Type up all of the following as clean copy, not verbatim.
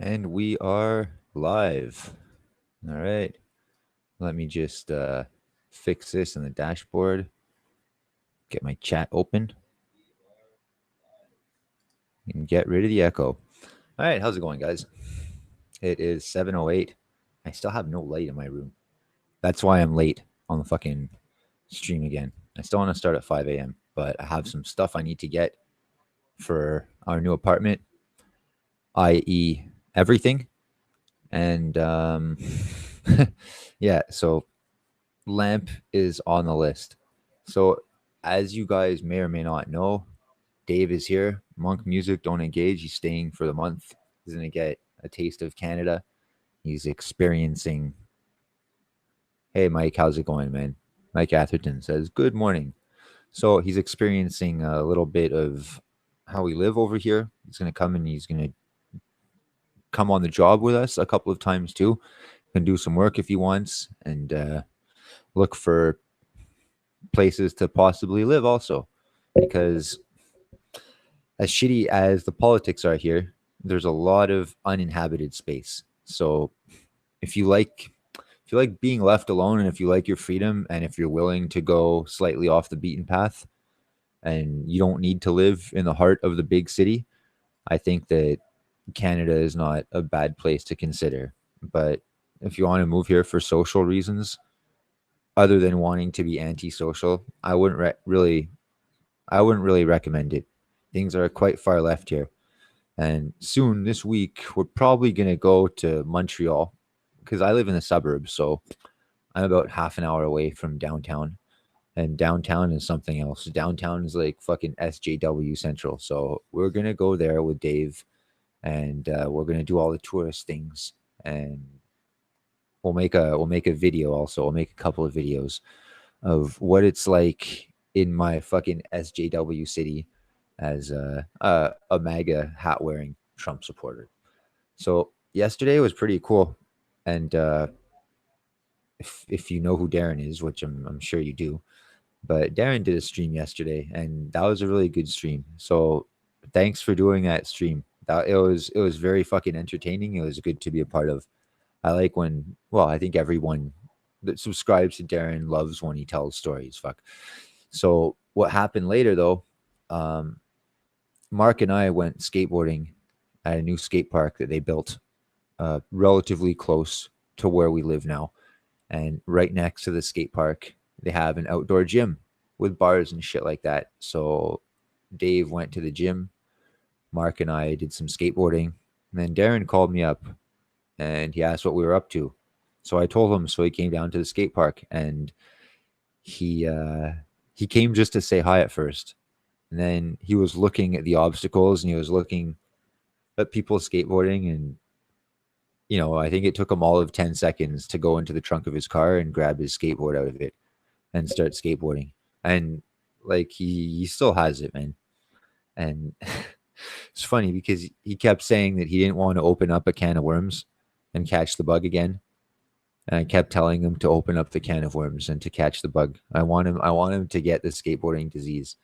And we are live. All right. Let me just fix this in the dashboard. Get my chat open and get rid of the echo. All right. How's it going, guys? It is 7:08. I still have no light in my room. That's why I'm late on the fucking stream again. I still want to start at 5 a.m., but I have some stuff I need to get for our new apartment, i.e., everything. And yeah, so lamp is on the list. So, as you guys may or may not know, Dave is here. Monk Music Don't Engage. He's staying for the month. He's going to get a taste of Canada. He's experiencing. Hey, Mike, how's it going, man? Mike Atherton says, Good morning. So, he's experiencing a little bit of how we live over here. He's going to come and he's going to come on the job with us a couple of times too. Can do some work if he wants and look for places to possibly live also, because as shitty as the politics are here, there's a lot of uninhabited space. So if you like being left alone, and if you like your freedom, and if you're willing to go slightly off the beaten path, and you don't need to live in the heart of the big city, I think that Canada is not a bad place to consider. But if you want to move here for social reasons, other than wanting to be antisocial, I wouldn't really recommend it. Things are quite far left here. And soon this week, we're probably going to go to Montreal because I live in the suburbs. So I'm about half an hour away from downtown. And downtown is something else. Downtown is like fucking SJW Central. So we're going to go there with Dave and we're going to do all the tourist things. And we'll make a video also. We'll make a couple of videos of what it's like in my fucking SJW city as a MAGA hat wearing Trump supporter. So yesterday was pretty cool, and if you know who Darren is, which I'm sure you do, but Darren did a stream yesterday, and that was a really good stream. So thanks for doing that stream. That it was very fucking entertaining. It was good to be a part of. I like when, well, I think everyone that subscribes to Darren loves when he tells stories. Fuck. So what happened later though? Um, Mark and I went skateboarding at a new skate park that they built relatively close to where we live now. And right next to the skate park, they have an outdoor gym with bars and shit like that. So Dave went to the gym. Mark and I did some skateboarding. And then Darren called me up and he asked what we were up to. So I told him. So he came down to the skate park and he came just to say hi at first. And then he was looking at the obstacles and he was looking at people skateboarding. And, I think it took him all of 10 seconds to go into the trunk of his car and grab his skateboard out of it and start skateboarding. And like he still has it, man. And it's funny because he kept saying that he didn't want to open up a can of worms and catch the bug again. And I kept telling him to open up the can of worms and to catch the bug. I want him to get the skateboarding disease.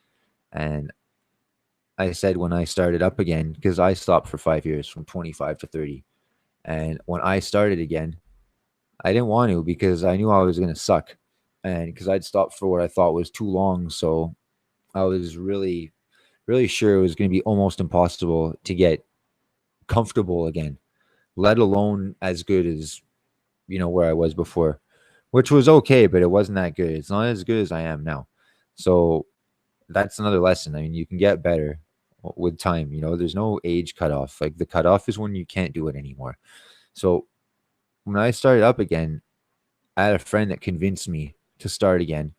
And I said when I started up again, because I stopped for 5 years from 25 to 30. And when I started again, I didn't want to because I knew I was going to suck. And because I'd stopped for what I thought was too long. So I was really, really sure it was going to be almost impossible to get comfortable again, let alone as good as, where I was before, which was okay, but it wasn't that good. It's not as good as I am now. So that's another lesson. I mean, you can get better with time. There's no age cutoff. Like the cutoff is when you can't do it anymore. So when I started up again, I had a friend that convinced me to start again.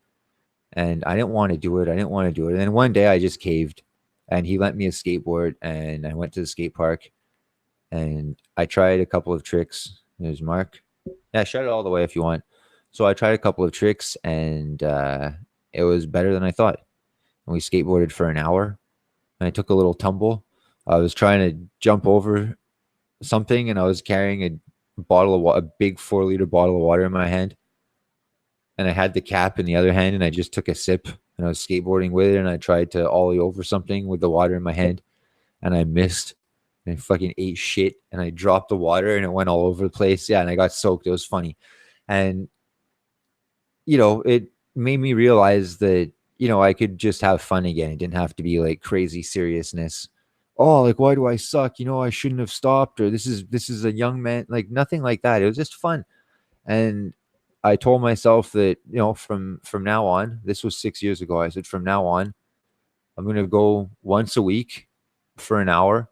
And I didn't want to do it. And then one day I just caved and he lent me a skateboard and I went to the skate park and I tried a couple of tricks. There's Mark. Yeah, shut it all the way if you want. So I tried a couple of tricks and it was better than I thought. And we skateboarded for an hour and I took a little tumble. I was trying to jump over something and I was carrying a big 4-liter bottle of water in my hand. And I had the cap in the other hand and I just took a sip and I was skateboarding with it and I tried to ollie over something with the water in my hand and I missed. and I fucking ate shit and I dropped the water and it went all over the place. Yeah, and I got soaked. It was funny. And it made me realize that, I could just have fun again. It didn't have to be like crazy seriousness. Oh, like why do I suck? I shouldn't have stopped, or this is a young man, like nothing like that. It was just fun. And I told myself that, from now on, this was 6 years ago. I said, from now on, I'm going to go once a week for an hour.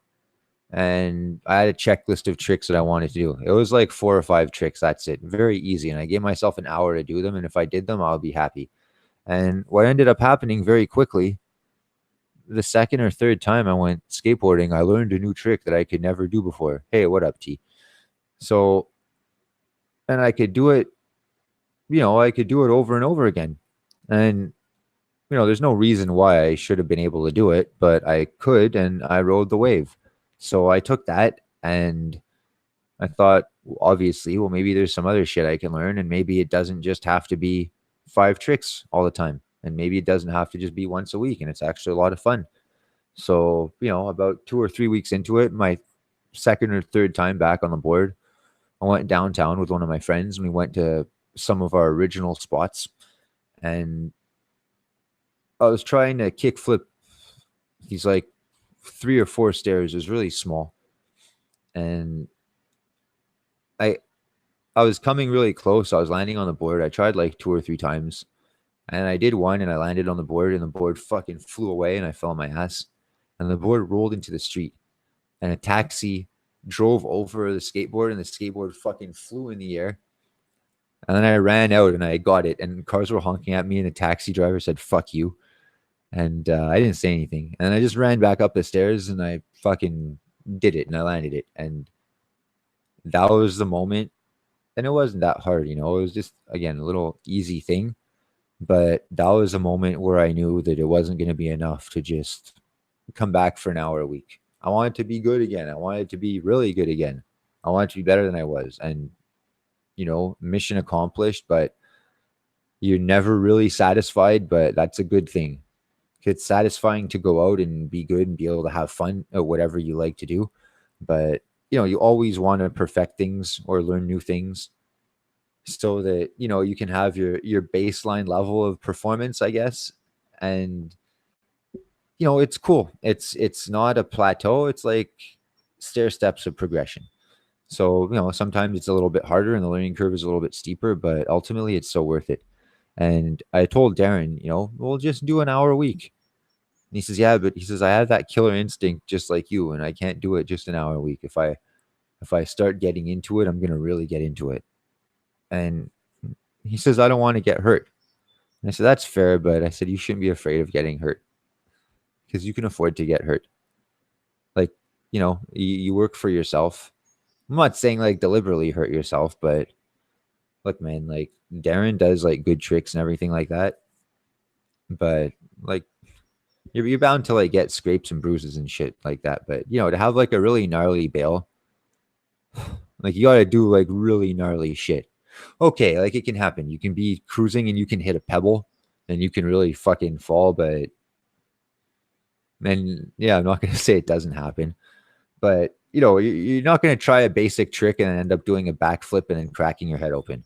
And I had a checklist of tricks that I wanted to do. It was like 4 or 5 tricks. That's it. Very easy. And I gave myself an hour to do them. And if I did them, I'll be happy. And what ended up happening very quickly, the second or third time I went skateboarding, I learned a new trick that I could never do before. Hey, what up, T? So, and I could do it, I could do it over and over again. And, there's no reason why I should have been able to do it, but I could, and I rode the wave. So I took that and I thought, obviously, well, maybe there's some other shit I can learn, and maybe it doesn't just have to be 5 tricks all the time. And maybe it doesn't have to just be once a week, and it's actually a lot of fun. So, about 2 or 3 weeks into it, my second or third time back on the board, I went downtown with one of my friends and we went to some of our original spots. And I was trying to kickflip these like 3 or 4 stairs. It was really small. And I I was coming really close. I was landing on the board. I tried like 2 or 3 times. And I did one and I landed on the board and the board fucking flew away and I fell on my ass. And the board rolled into the street. And a taxi drove over the skateboard and the skateboard fucking flew in the air. And then I ran out and I got it. And cars were honking at me and the taxi driver said, fuck you. And I didn't say anything. And I just ran back up the stairs and I fucking did it and I landed it. And that was the moment. And it wasn't that hard, It was just, again, a little easy thing. But that was a moment where I knew that it wasn't going to be enough to just come back for an hour a week. I wanted to be good again. I wanted to be really good again. I wanted to be better than I was. And, mission accomplished, but you're never really satisfied, but that's a good thing. It's satisfying to go out and be good and be able to have fun at whatever you like to do. But, you always want to perfect things or learn new things so that, you can have your baseline level of performance, I guess. And, it's cool. It's not a plateau. It's like stair steps of progression. So, sometimes it's a little bit harder and the learning curve is a little bit steeper, but ultimately it's so worth it. And I told Darren, we'll just do an hour a week. And he says, yeah, but he says, I have that killer instinct just like you, and I can't do it just an hour a week. If I start getting into it, I'm going to really get into it. And he says, I don't want to get hurt. And I said, that's fair, but I said, you shouldn't be afraid of getting hurt because you can afford to get hurt. Like, you work for yourself. I'm not saying like deliberately hurt yourself, but look, man, like Darren does like good tricks and everything like that. But like you're bound to like get scrapes and bruises and shit like that. But to have like a really gnarly bail, like you gotta do like really gnarly shit. Okay, like it can happen. You can be cruising and you can hit a pebble and you can really fucking fall, but and yeah, I'm not gonna say it doesn't happen. But you're not going to try a basic trick and end up doing a backflip and then cracking your head open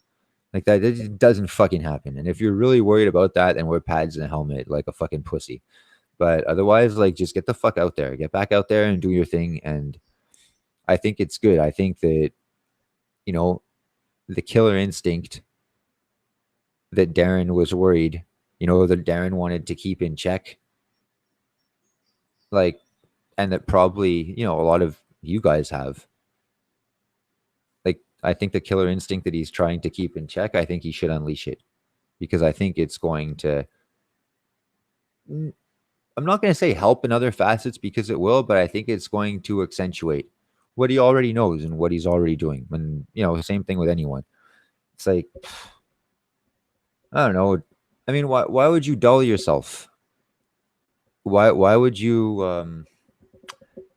like that. It doesn't fucking happen. And if you're really worried about that, then wear pads and a helmet like a fucking pussy. But otherwise, like just get the fuck out there, get back out there and do your thing. And I think it's good. I think that, the killer instinct that Darren was worried, that Darren wanted to keep in check, like, and that probably, a lot of you guys have. Like, I think the killer instinct that he's trying to keep in check, I think he should unleash it because I think it's going to, I'm not going to say help in other facets because it will, but I think it's going to accentuate what he already knows and what he's already doing. And, same thing with anyone. It's like, I don't know. I mean, why would you dull yourself? Why would you,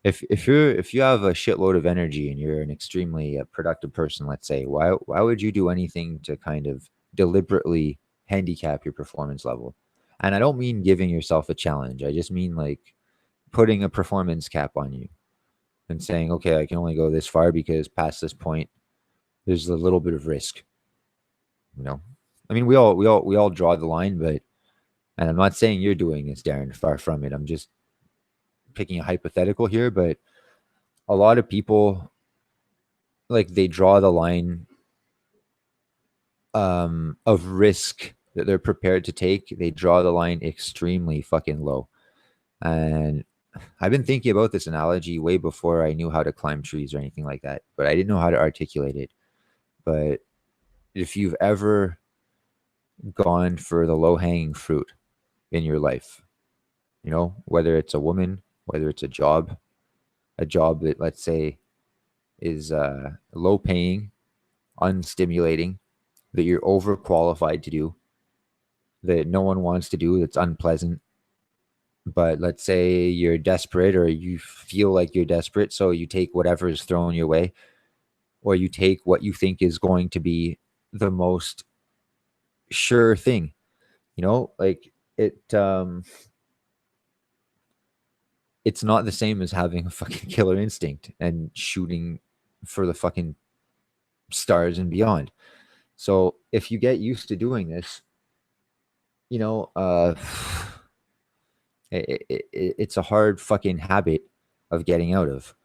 if you have a shitload of energy and you're an extremely productive person, let's say, why would you do anything to kind of deliberately handicap your performance level? And I don't mean giving yourself a challenge. I just mean like putting a performance cap on you. and saying, okay, I can only go this far because past this point, there's a little bit of risk. You know, I mean, we all draw the line, but and I'm not saying you're doing this, Darren. Far from it. I'm just picking a hypothetical here, but a lot of people like they draw the line of risk that they're prepared to take. They draw the line extremely fucking low. And I've been thinking about this analogy way before I knew how to climb trees or anything like that, but I didn't know how to articulate it. But if you've ever gone for the low hanging fruit in your life, you know, whether it's a woman, whether it's a job that, let's say, is low paying, unstimulating, that you're overqualified to do, that no one wants to do, that's unpleasant. But let's say you're desperate or you feel like you're desperate, so you take whatever is thrown your way, or you take what you think is going to be the most sure thing. You know, like it's not the same as having a fucking killer instinct and shooting for the fucking stars and beyond. So if you get used to doing this, you know, it's a hard fucking habit of getting out of.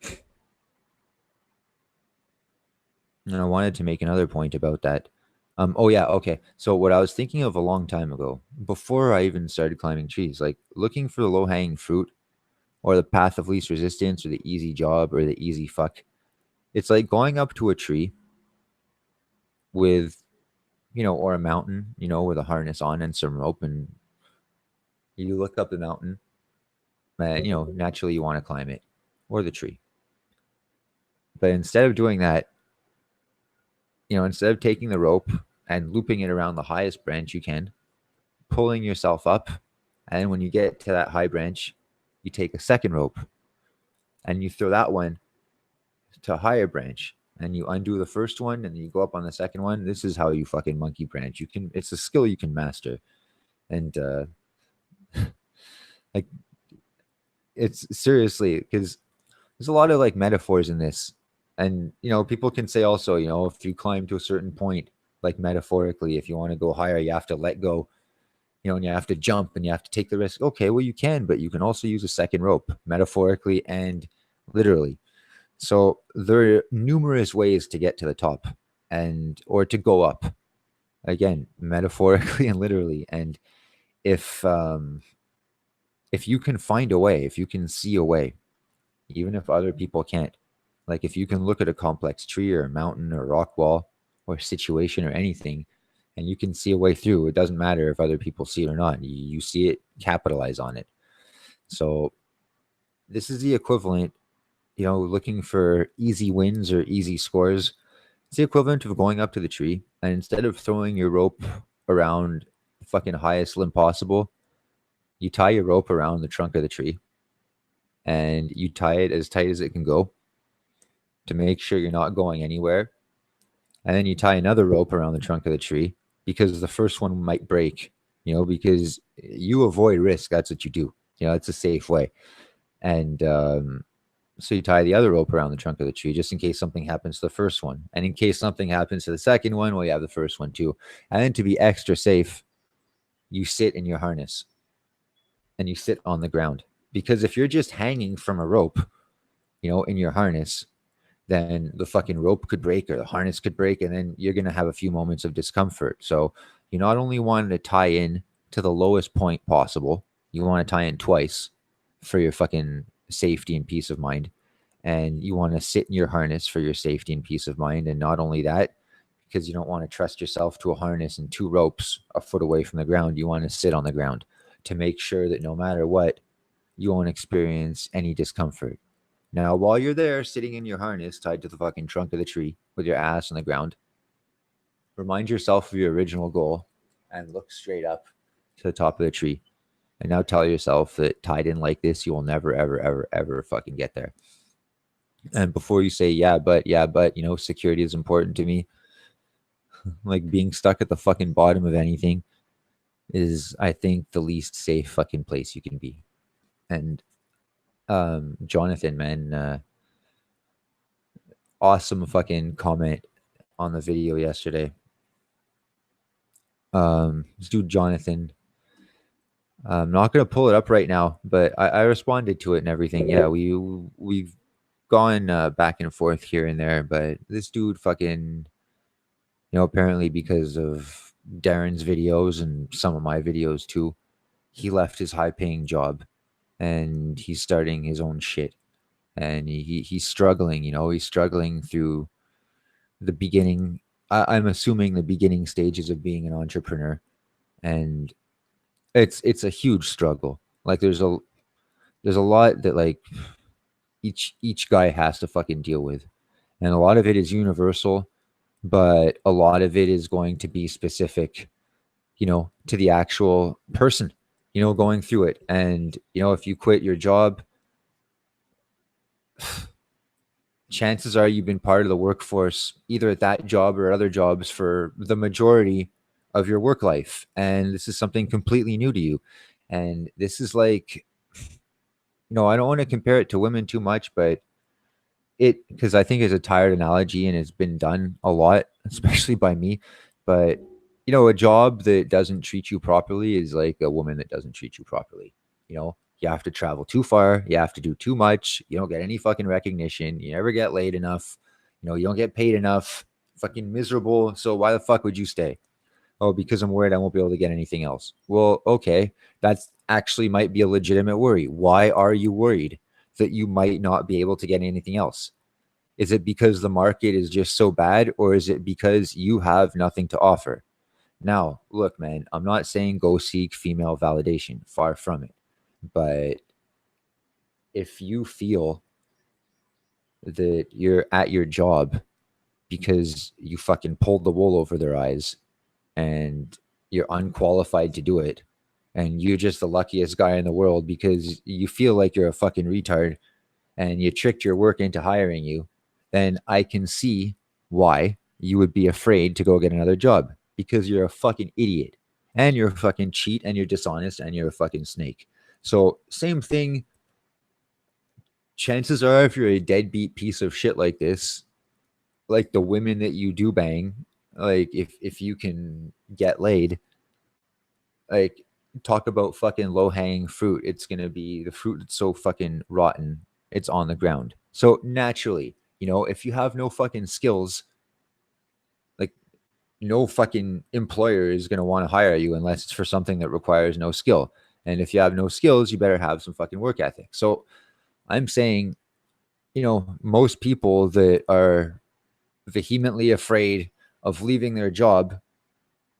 And I wanted to make another point about that. Oh yeah, okay. So what I was thinking of a long time ago, before I even started climbing trees, like looking for the low hanging fruit or the path of least resistance or the easy job or the easy fuck. It's like going up to a tree with, you know, or a mountain, you know, with a harness on and some rope, and you look up the mountain, and you know, naturally you want to climb it or the tree. But instead of doing that, you know, instead of taking the rope and looping it around the highest branch you can, pulling yourself up, and when you get to that high branch, you take a second rope and you throw that one to a higher branch, and you undo the first one and you go up on the second one. This is how you fucking monkey branch. You can, it's a skill you can master. And like, it's seriously, because there's a lot of like metaphors in this. And you know, people can say also, you know, if you climb to a certain point, like metaphorically, if you want to go higher, you have to let go, you know, and you have to jump and you have to take the risk. Okay, well, you can, but you can also use a second rope, metaphorically and literally. So there are numerous ways to get to the top and or to go up. Again, metaphorically and literally. And if if you can find a way, if you can see a way, even if other people can't, like if you can look at a complex tree or a mountain or a rock wall or situation or anything, and you can see a way through, it doesn't matter if other people see it or not. You see it, capitalize on it. So this is the equivalent, you know, looking for easy wins or easy scores. It's the equivalent of going up to the tree and instead of throwing your rope around the fucking highest limb possible, you tie your rope around the trunk of the tree and you tie it as tight as it can go to make sure you're not going anywhere. And then you tie another rope around the trunk of the tree because the first one might break, you know, because you avoid risk. That's what you do. You know, it's a safe way. And so you tie the other rope around the trunk of the tree just in case something happens to the first one. And in case something happens to the second one, well, you have the first one too. And then to be extra safe, you sit in your harness and you sit on the ground. Because if you're just hanging from a rope, you know, in your harness, then the fucking rope could break or the harness could break, and then you're going to have a few moments of discomfort. So you not only want to tie in to the lowest point possible, you want to tie in twice for your fucking safety and peace of mind. And you want to sit in your harness for your safety and peace of mind. And not only that, because you don't want to trust yourself to a harness and two ropes a foot away from the ground, you want to sit on the ground to make sure that no matter what, you won't experience any discomfort. Now, while you're there sitting in your harness tied to the fucking trunk of the tree with your ass on the ground, remind yourself of your original goal and look straight up to the top of the tree. And now tell yourself that tied in like this, you will never, ever, ever, ever fucking get there. And before you say, yeah, but, you know, security is important to me, like being stuck at the fucking bottom of anything is, I think, the least safe fucking place you can be. And Jonathan, man, awesome fucking comment on the video yesterday. This dude Jonathan. I'm not gonna pull it up right now, but I responded to it and everything. Yeah, we've gone back and forth here and there, but this dude fucking, apparently because of Darren's videos and some of my videos too, he left his high paying job and he's starting his own shit. And he's struggling, he's struggling through the beginning. I'm assuming the beginning stages of being an entrepreneur. And it's a huge struggle. Like there's a lot that like each guy has to fucking deal with. And a lot of it is universal, but a lot of it is going to be specific, to the actual person, going through it. And, if you quit your job, chances are you've been part of the workforce, either at that job or other jobs, for the majority of your work life. And this is something completely new to you. And this is like, I don't want to compare it to women too much, but because I think it's a tired analogy and it's been done a lot, especially by me. But a job that doesn't treat you properly is like a woman that doesn't treat you properly. You have to travel too far, you have to do too much, you don't get any fucking recognition, you never get laid enough, you don't get paid enough, fucking miserable. So why the fuck would you stay? Oh, because I'm worried I won't be able to get anything else. Well, okay, that's actually might be a legitimate worry. Why are you worried that you might not be able to get anything else? Is it because the market is just so bad, or is it because you have nothing to offer? Now, look, man, I'm not saying go seek female validation, far from it. But if you feel that you're at your job because you fucking pulled the wool over their eyes and you're unqualified to do it, and you're just the luckiest guy in the world because you feel like you're a fucking retard and you tricked your work into hiring you, then I can see why you would be afraid to go get another job, because you're a fucking idiot and you're a fucking cheat and you're dishonest and you're a fucking snake. So same thing. Chances are, if you're a deadbeat piece of shit like this, like the women that you do bang, like if you can get laid, like talk about fucking low hanging fruit. It's gonna be the fruit that's so fucking rotten, it's on the ground. So naturally, if you have no fucking skills, like no fucking employer is gonna want to hire you unless it's for something that requires no skill. And if you have no skills, you better have some fucking work ethic. So I'm saying, most people that are vehemently afraid of leaving their job,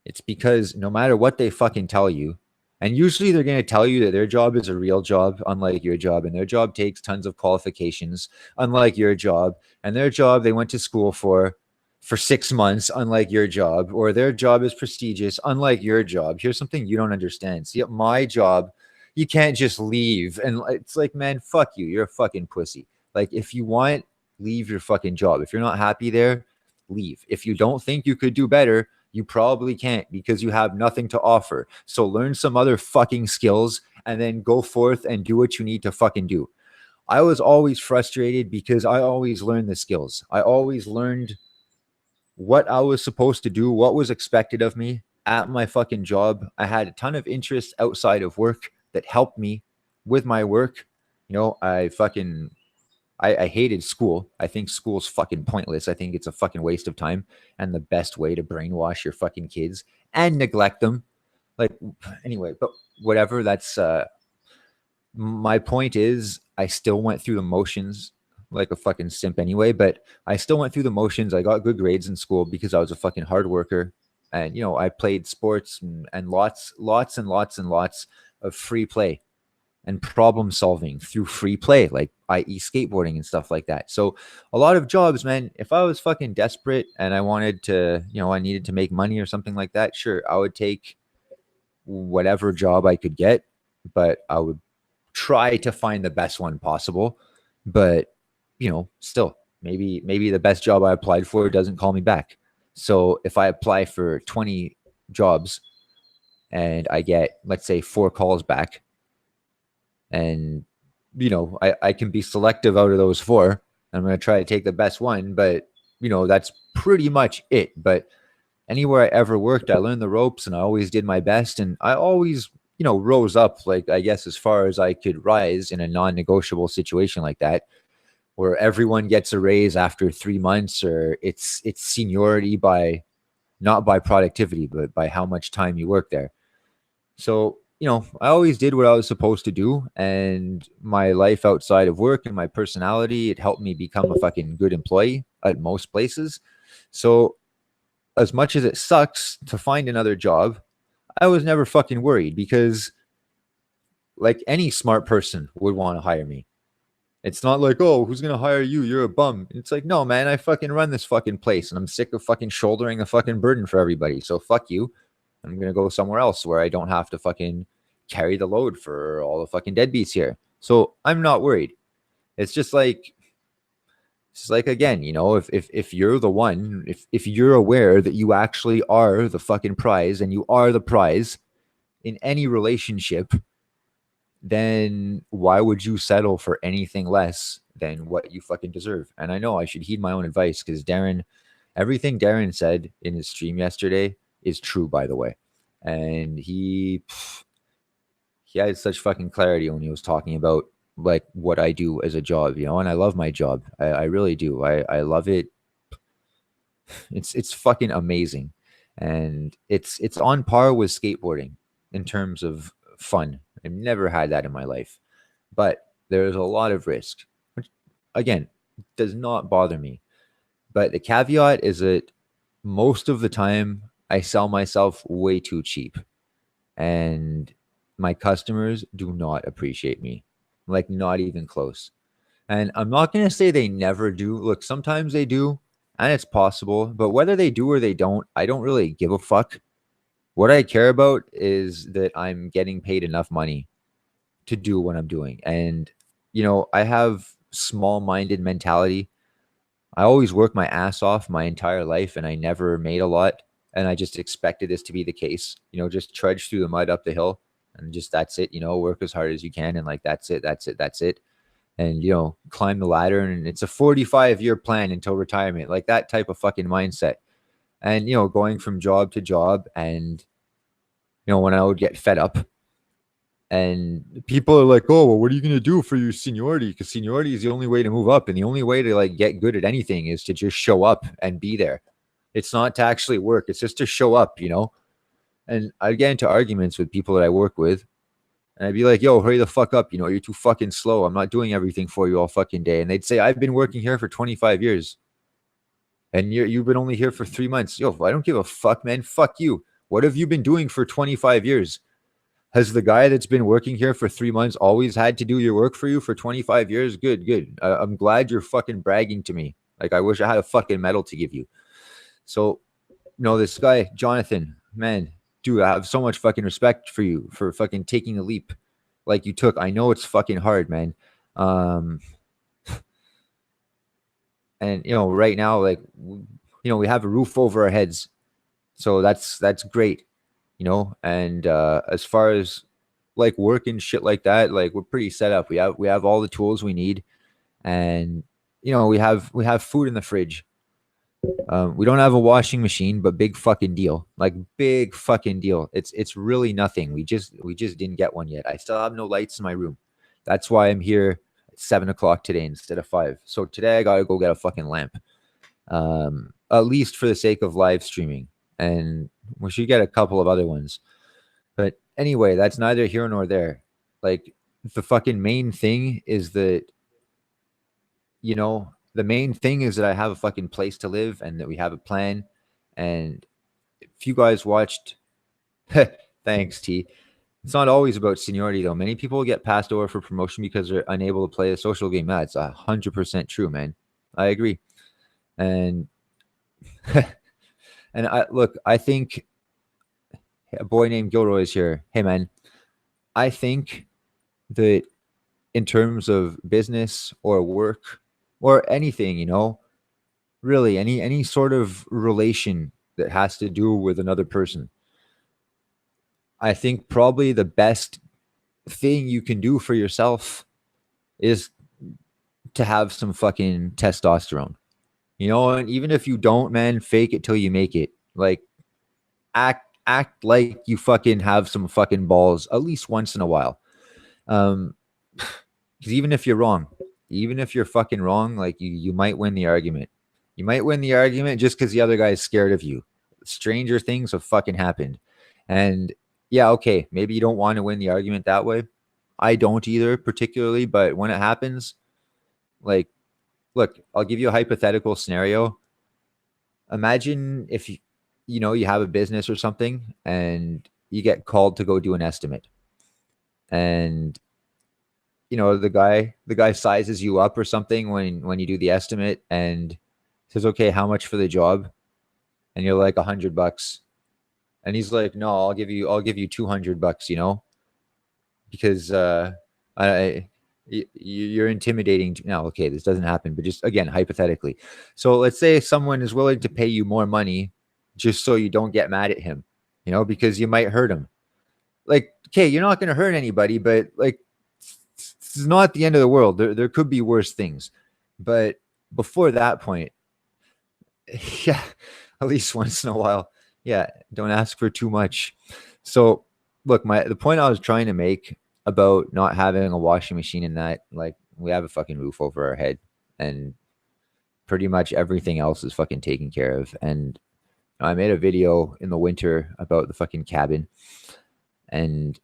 it's because no matter what they fucking tell you, and usually they're going to tell you that their job is a real job, unlike your job, and their job takes tons of qualifications, unlike your job, and their job they went to school for 6 months, unlike your job, or their job is prestigious, unlike your job. Here's something you don't understand. See, my job, you can't just leave. And it's like, man, fuck you. You're a fucking pussy. Like, if you want, leave your fucking job. If you're not happy there, leave. If you don't think you could do better, you probably can't, because you have nothing to offer. So learn some other fucking skills and then go forth and do what you need to fucking do. I was always frustrated because I always learned the skills. I always learned what I was supposed to do, what was expected of me at my fucking job. I had a ton of interests outside of work that helped me with my work. I hated school. I think school's fucking pointless. I think it's a fucking waste of time and the best way to brainwash your fucking kids and neglect them. Like, anyway, but whatever. That's my point is, I still went through the motions like a fucking simp anyway, but I still went through the motions. I got good grades in school because I was a fucking hard worker. And, I played sports and lots and lots and lots of free play and problem solving through free play, like i.e. skateboarding and stuff like that. So a lot of jobs, man, if I was fucking desperate and I wanted to, I needed to make money or something like that, sure, I would take whatever job I could get, but I would try to find the best one possible. But, still, maybe the best job I applied for doesn't call me back. So if I apply for 20 jobs and I get, let's say, 4 calls back, and I can be selective out of those 4, I'm going to try to take the best one, but that's pretty much it. But anywhere I ever worked, I learned the ropes and I always did my best. And I always, rose up, like, I guess, as far as I could rise in a non negotiable situation like that, where everyone gets a raise after 3 months, or it's seniority by not by productivity, but by how much time you work there. So, I always did what I was supposed to do. And my life outside of work and my personality, it helped me become a fucking good employee at most places. So, as much as it sucks to find another job, I was never fucking worried because, like, any smart person would want to hire me. It's not like, oh, who's going to hire you? You're a bum. It's like, no, man, I fucking run this fucking place and I'm sick of fucking shouldering a fucking burden for everybody. So fuck you. I'm going to go somewhere else where I don't have to fucking carry the load for all the fucking deadbeats here. So I'm not worried. It's just like, again, if you're the one, if you're aware that you actually are the fucking prize and you are the prize in any relationship, then why would you settle for anything less than what you fucking deserve? And I know I should heed my own advice because everything Darren said in his stream yesterday is true, by the way. And he had such fucking clarity when he was talking about like what I do as a job, and I love my job. I really do. I love it. It's fucking amazing. And it's on par with skateboarding in terms of fun. I've never had that in my life. But there's a lot of risk, which again does not bother me. But the caveat is that most of the time I sell myself way too cheap. And my customers do not appreciate me, like not even close. And I'm not going to say they never do. Look, sometimes they do, and it's possible. But whether they do or they don't, I don't really give a fuck. What I care about is that I'm getting paid enough money to do what I'm doing. And, I have small-minded mentality. I always work my ass off my entire life and I never made a lot. And I just expected this to be the case, just trudge through the mud up the hill and just that's it, work as hard as you can. And like, that's it, that's it, that's it. And, climb the ladder. And it's a 45-year plan until retirement, like that type of fucking mindset. And, going from job to job. And, when I would get fed up, and people are like, oh, well, what are you going to do for your seniority? Because seniority is the only way to move up. And the only way to like get good at anything is to just show up and be there. It's not to actually work. It's just to show up, And I get into arguments with people that I work with. And I'd be like, yo, hurry the fuck up. You're too fucking slow. I'm not doing everything for you all fucking day. And they'd say, I've been working here for 25 years. And you've been only here for 3 months. Yo, I don't give a fuck, man. Fuck you. What have you been doing for 25 years? Has the guy that's been working here for 3 months always had to do your work for you for 25 years? Good, good. I'm glad you're fucking bragging to me. Like, I wish I had a fucking medal to give you. So, this guy, Jonathan, man, dude, I have so much fucking respect for you for fucking taking a leap like you took. I know it's fucking hard, man. And, right now, like, we have a roof over our heads. So that's great. And as far as like work and shit like that, like we're pretty set up. We have all the tools we need, and we have food in the fridge. We don't have a washing machine, but big fucking deal. Like big fucking deal. It's really nothing. We just didn't get one yet. I still have no lights in my room. That's why I'm here at 7 o'clock today instead of 5. So today I gotta go get a fucking lamp. At least for the sake of live streaming. And we should get a couple of other ones. But anyway, that's neither here nor there. Like the fucking main thing is that, the main thing is that I have a fucking place to live and that we have a plan. And if you guys watched, thanks, T. It's not always about seniority though. Many people get passed over for promotion because they're unable to play a social game. That's 100% true, man. I agree. And and I think a boy named Gilroy is here. Hey, man, I think that in terms of business or work or anything, really any sort of relation that has to do with another person, I think probably the best thing you can do for yourself is to have some fucking testosterone. You know, and even if you don't, man, fake it till you make it. Like act like you fucking have some fucking balls at least once in a while. Um, because even if you're wrong, even if you're fucking wrong, like you might win the argument. You might win the argument just because the other guy is scared of you. Stranger things have fucking happened. And yeah, okay, maybe you don't want to win the argument that way. I don't either, particularly, but when it happens, like, look, I'll give you a hypothetical scenario. Imagine if you have a business or something and you get called to go do an estimate. And the guy sizes you up or something when you do the estimate and says, okay, how much for the job? And you're like $100. And he's like, no, I'll give you $200, because I you're intimidating. No, okay, this doesn't happen, but just again, hypothetically. So let's say someone is willing to pay you more money just so you don't get mad at him, because you might hurt him. Like, okay, you're not going to hurt anybody, but like, it's not the end of the world. There could be worse things. But before that point, yeah, at least once in a while, yeah, don't ask for too much. So, look, the point I was trying to make about not having a washing machine in that, like, we have a fucking roof over our head, and pretty much everything else is fucking taken care of. And I made a video in the winter about the fucking cabin, and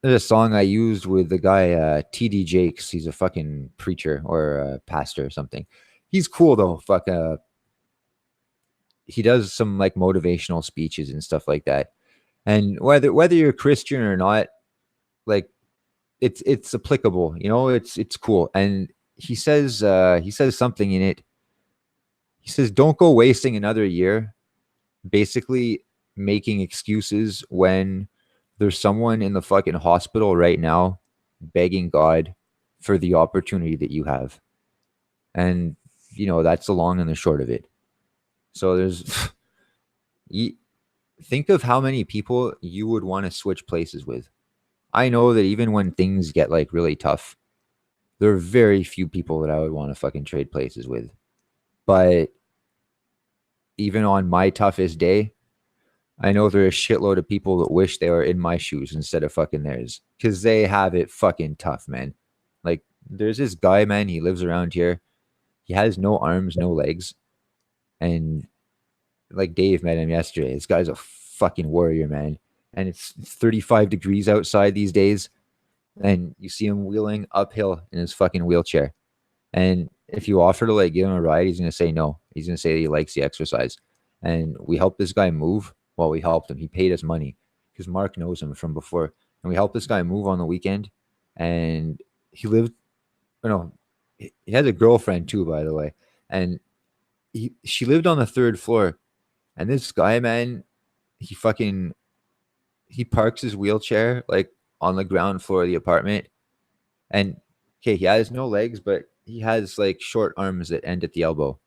there's a song I used with the guy TD Jakes. He's a fucking preacher or a pastor or something. He's cool though. He does some like motivational speeches and stuff like that. And whether you're Christian or not, like it's applicable. It's cool. And he says something in it. He says, "Don't go wasting another year, basically making excuses when there's someone in the fucking hospital right now begging God for the opportunity that you have." And that's the long and the short of it. So think of how many people you would want to switch places with. I know that even when things get like really tough, there are very few people that I would want to fucking trade places with. But even on my toughest day, I know there are a shitload of people that wish they were in my shoes instead of fucking theirs, because they have it fucking tough, man. Like, there's this guy, man, he lives around here. He has no arms, no legs. And like Dave met him yesterday. This guy's a fucking warrior, man. And it's 35 degrees outside these days. And you see him wheeling uphill in his fucking wheelchair. And if you offer to like give him a ride, he's going to say no. He's going to say that he likes the exercise. And we helped this guy move. Well, we helped him. He paid us money because Mark knows him from before. And we helped this guy move on the weekend. And he lived, he has a girlfriend too, by the way. And she lived on the third floor. And this guy, man, he parks his wheelchair like on the ground floor of the apartment. And okay, he has no legs, but he has like short arms that end at the elbow.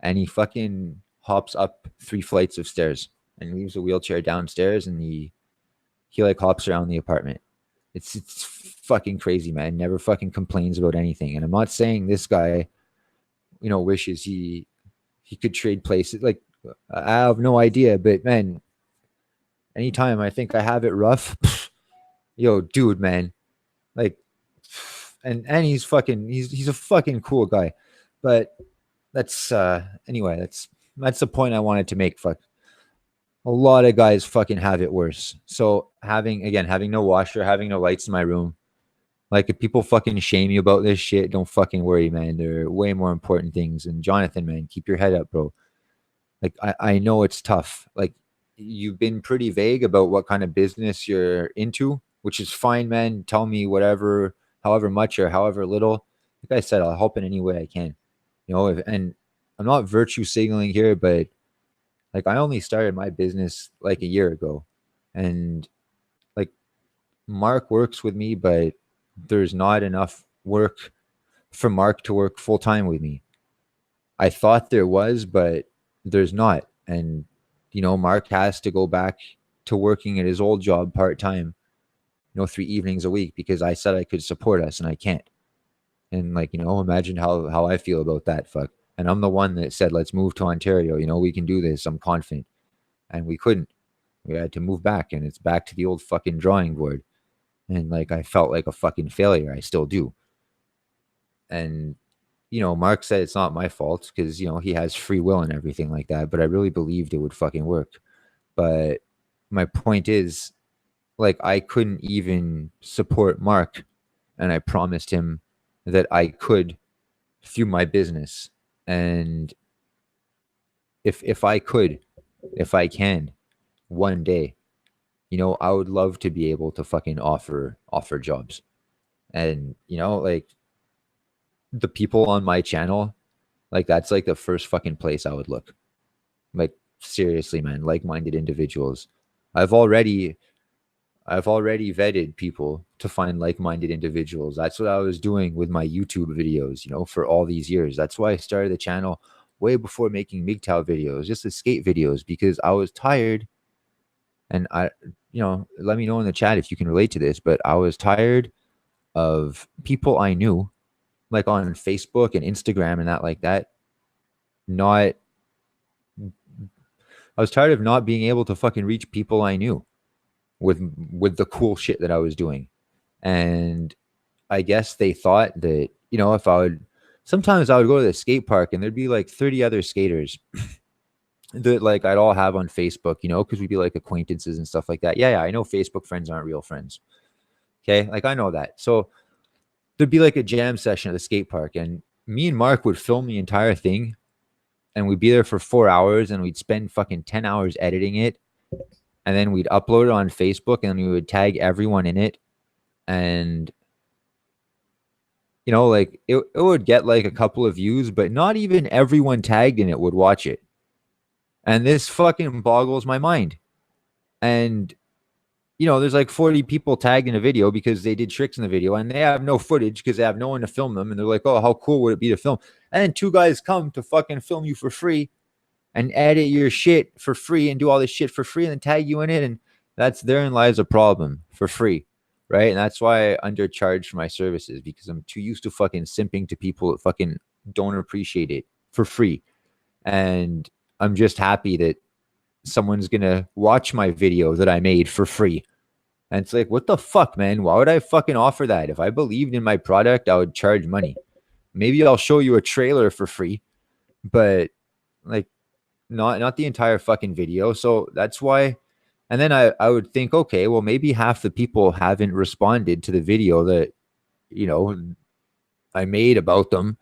And he fucking hops up 3 flights of stairs and leaves a wheelchair downstairs, and he like hops around the apartment. It's fucking crazy, man. Never fucking complains about anything. And I'm not saying this guy, wishes he could trade places. Like, I have no idea, but man, anytime I think I have it rough, yo, dude, man, like, and he's a fucking cool guy. But that's anyway, that's the point I wanted to make. Fuck, a lot of guys fucking have it worse. So having no washer, having no lights in my room, like, if people fucking shame you about this shit, don't fucking worry, man. There are way more important things. And Jonathan, man, keep your head up, bro. Like, I know it's tough. Like, you've been pretty vague about what kind of business you're into, which is fine, man. Tell me whatever, however much or however little. Like I said, I'll help in any way I can. And I'm not virtue signaling here, but like, I only started my business like a year ago. And like, Mark works with me, but there's not enough work for Mark to work full time with me. I thought there was, but there's not. And Mark has to go back to working at his old job part time, 3 evenings a week, because I said I could support us, and I can't. And like, imagine how I feel about that. Fuck. And I'm the one that said, let's move to Ontario. We can do this. I'm confident. And we couldn't. We had to move back, and it's back to the old fucking drawing board. And like, I felt like a fucking failure. I still do. And Mark said it's not my fault because he has free will and everything like that. But I really believed it would fucking work. But my point is, like, I couldn't even support Mark, and I promised him that I could through my business. And if I could, if I can, one day, I would love to be able to fucking offer jobs. And like, the people on my channel, like, that's like the first fucking place I would look. Like, seriously, man, like-minded individuals. I've already I've already vetted people to find like-minded individuals. That's what I was doing with my YouTube videos, for all these years. That's why I started the channel way before making MGTOW videos, just the skate videos, because I was tired. And let me know in the chat if you can relate to this, but I was tired of people I knew, like on Facebook and Instagram and that, like that, not, I was tired of not being able to fucking reach people I knew with the cool shit that I was doing. And I guess they thought that, if I would, sometimes I would go to the skate park and there'd be like 30 other skaters that like I'd all have on Facebook, because we'd be like acquaintances and stuff like that. Yeah, I know Facebook friends aren't real friends. Okay. Like, I know that. So there'd be like a jam session at the skate park, and me and Mark would film the entire thing, and we'd be there for 4 hours, and we'd spend fucking 10 hours editing it. And then we'd upload it on Facebook, and we would tag everyone in it. And like, it would get like a couple of views, but not even everyone tagged in it would watch it. And this fucking boggles my mind. And there's like 40 people tagged in a video because they did tricks in the video, and they have no footage because they have no one to film them. And they're like, oh, how cool would it be to film? And then two guys come to fucking film you for free and edit your shit for free and do all this shit for free and then tag you in it. And therein lies a problem for free. Right. And that's why I undercharge for my services, because I'm too used to fucking simping to people that fucking don't appreciate it for free. And I'm just happy that someone's going to watch my video that I made for free. And it's like, what the fuck, man? Why would I fucking offer that? If I believed in my product, I would charge money. Maybe I'll show you a trailer for free, but like, not the entire fucking video. So that's why. And then I would think, okay, well, maybe half the people haven't responded to the video that, I made about them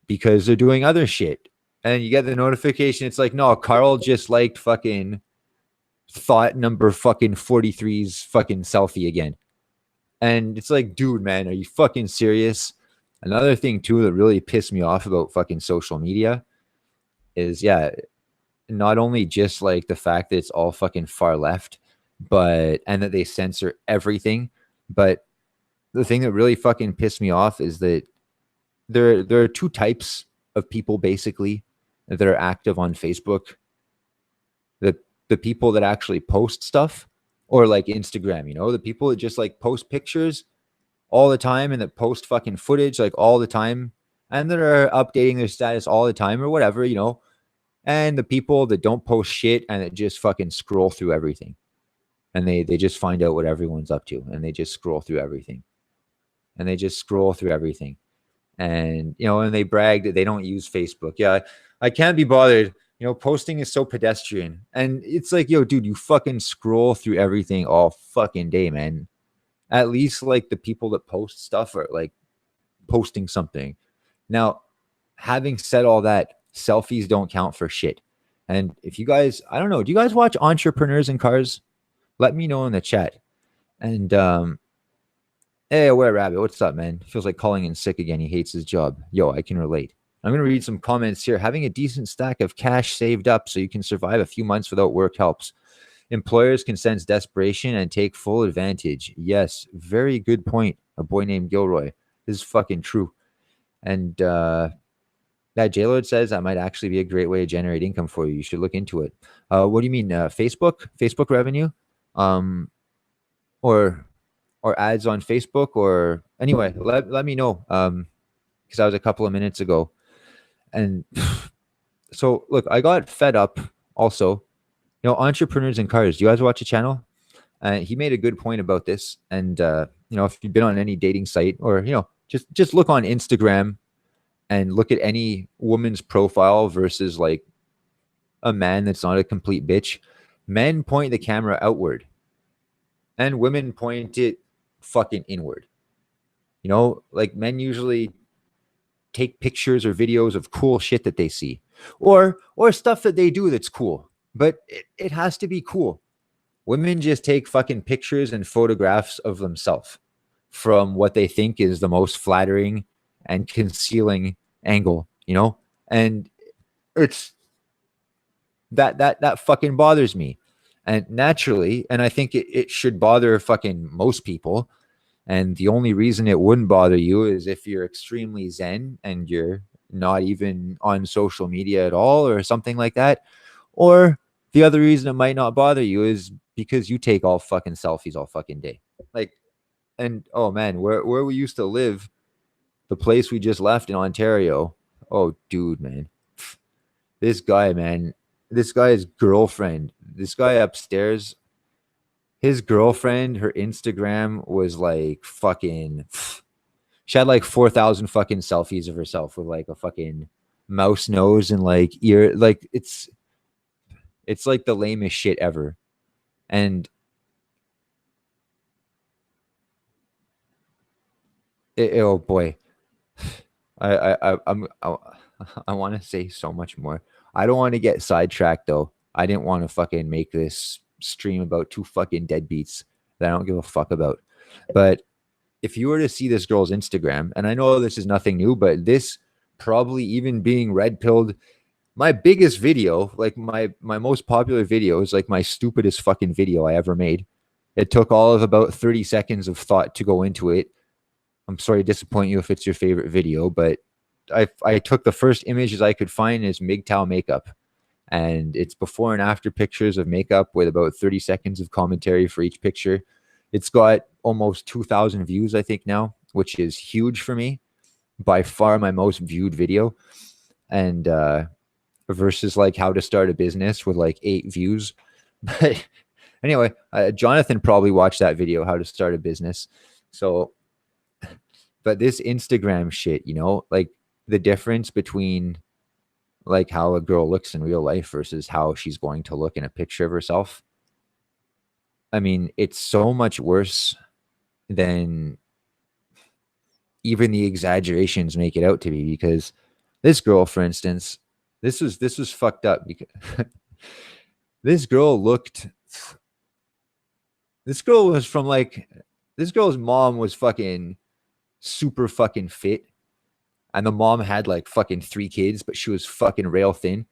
because they're doing other shit. And you get the notification. It's like, no, Carl just liked fucking thought number fucking 43's fucking selfie again. And it's like, dude, man, are you fucking serious? Another thing too that really pissed me off about fucking social media is, yeah, not only just like the fact that it's all fucking far left, and that they censor everything, but the thing that really fucking pissed me off is that there are two types of people basically that are active on Facebook. The people that actually post stuff, or like Instagram, the people that just like post pictures all the time and that post fucking footage like all the time, and that are updating their status all the time or whatever, and the people that don't post shit and that just fucking scroll through everything. And they just find out what everyone's up to, and they just scroll through everything. And they just scroll through everything. And, and they brag that they don't use Facebook. Yeah, I can't be bothered. Posting is so pedestrian. And it's like, yo, dude, you fucking scroll through everything all fucking day, man. At least like the people that post stuff are like posting something. Now, having said all that, selfies don't count for shit. And if you guys, I don't know, do you guys watch Entrepreneurs in Cars? Let me know in the chat. And hey, Where Rabbit, what's up, man? Feels like calling in sick again. He hates his job. Yo, I can relate. I'm going to read some comments here. Having a decent stack of cash saved up so you can survive a few months without work helps. Employers can sense desperation and take full advantage. Yes, very good point. A boy named Gilroy. This is fucking true. And that J-Lord says that might actually be a great way to generate income for you. You should look into it. What do you mean? Facebook revenue? Or ads on Facebook? Or anyway, let me know. because that was a couple of minutes ago. And so look, I got fed up also. You know, entrepreneurs in cars. Do you guys watch a channel? He made a good point about this. And you know, if you've been on any dating site, or you know, just look on Instagram and look at any woman's profile versus like a man that's not a complete bitch. Men point the camera outward, and women point it fucking inward. You know, like men usually take pictures or videos of cool shit that they see, or stuff that they do that's cool, but it has to be cool. Women just take fucking pictures and photographs of themselves from what they think is the most flattering and concealing angle, you know? And it's that fucking bothers me. And naturally, and I think it should bother fucking most people. And the only reason it wouldn't bother you is if you're extremely zen and you're not even on social media at all or something like that. Or the other reason it might not bother you is because you take all fucking selfies all fucking day. Like, and oh man, where we used to live, the place we just left in Ontario. Oh, dude, man. This guy, man. This guy's girlfriend. This guy upstairs, his girlfriend, her Instagram was like fucking. She had like 4,000 fucking selfies of herself with like a fucking mouse nose and like ear. Like it's like the lamest shit ever. And oh boy, I want to say so much more. I don't want to get sidetracked though. I didn't want to fucking make this stream about two fucking deadbeats that I don't give a fuck about. But if you were to see this girl's Instagram, and I know this is nothing new, but this probably even being red pilled, my biggest video, like my most popular video is like my stupidest fucking video I ever made. It took all of about 30 seconds of thought to go into it. I'm sorry to disappoint you if it's your favorite video, but I took the first images I could find as MGTOW makeup. And it's before and after pictures of makeup with about 30 seconds of commentary for each picture. It's got almost 2,000 views, I think now, which is huge for me. By far my most viewed video. And versus like how to start a business with like 8 views. But anyway, Jonathan probably watched that video, how to start a business. So, but this Instagram shit, you know, like the difference between like how a girl looks in real life versus how she's going to look in a picture of herself. I mean, it's so much worse than even the exaggerations make it out to be, because this girl, for instance, this was fucked up because this girl was from like, this girl's mom was fucking super fucking fit. And the mom had like fucking 3 kids, but she was fucking rail thin.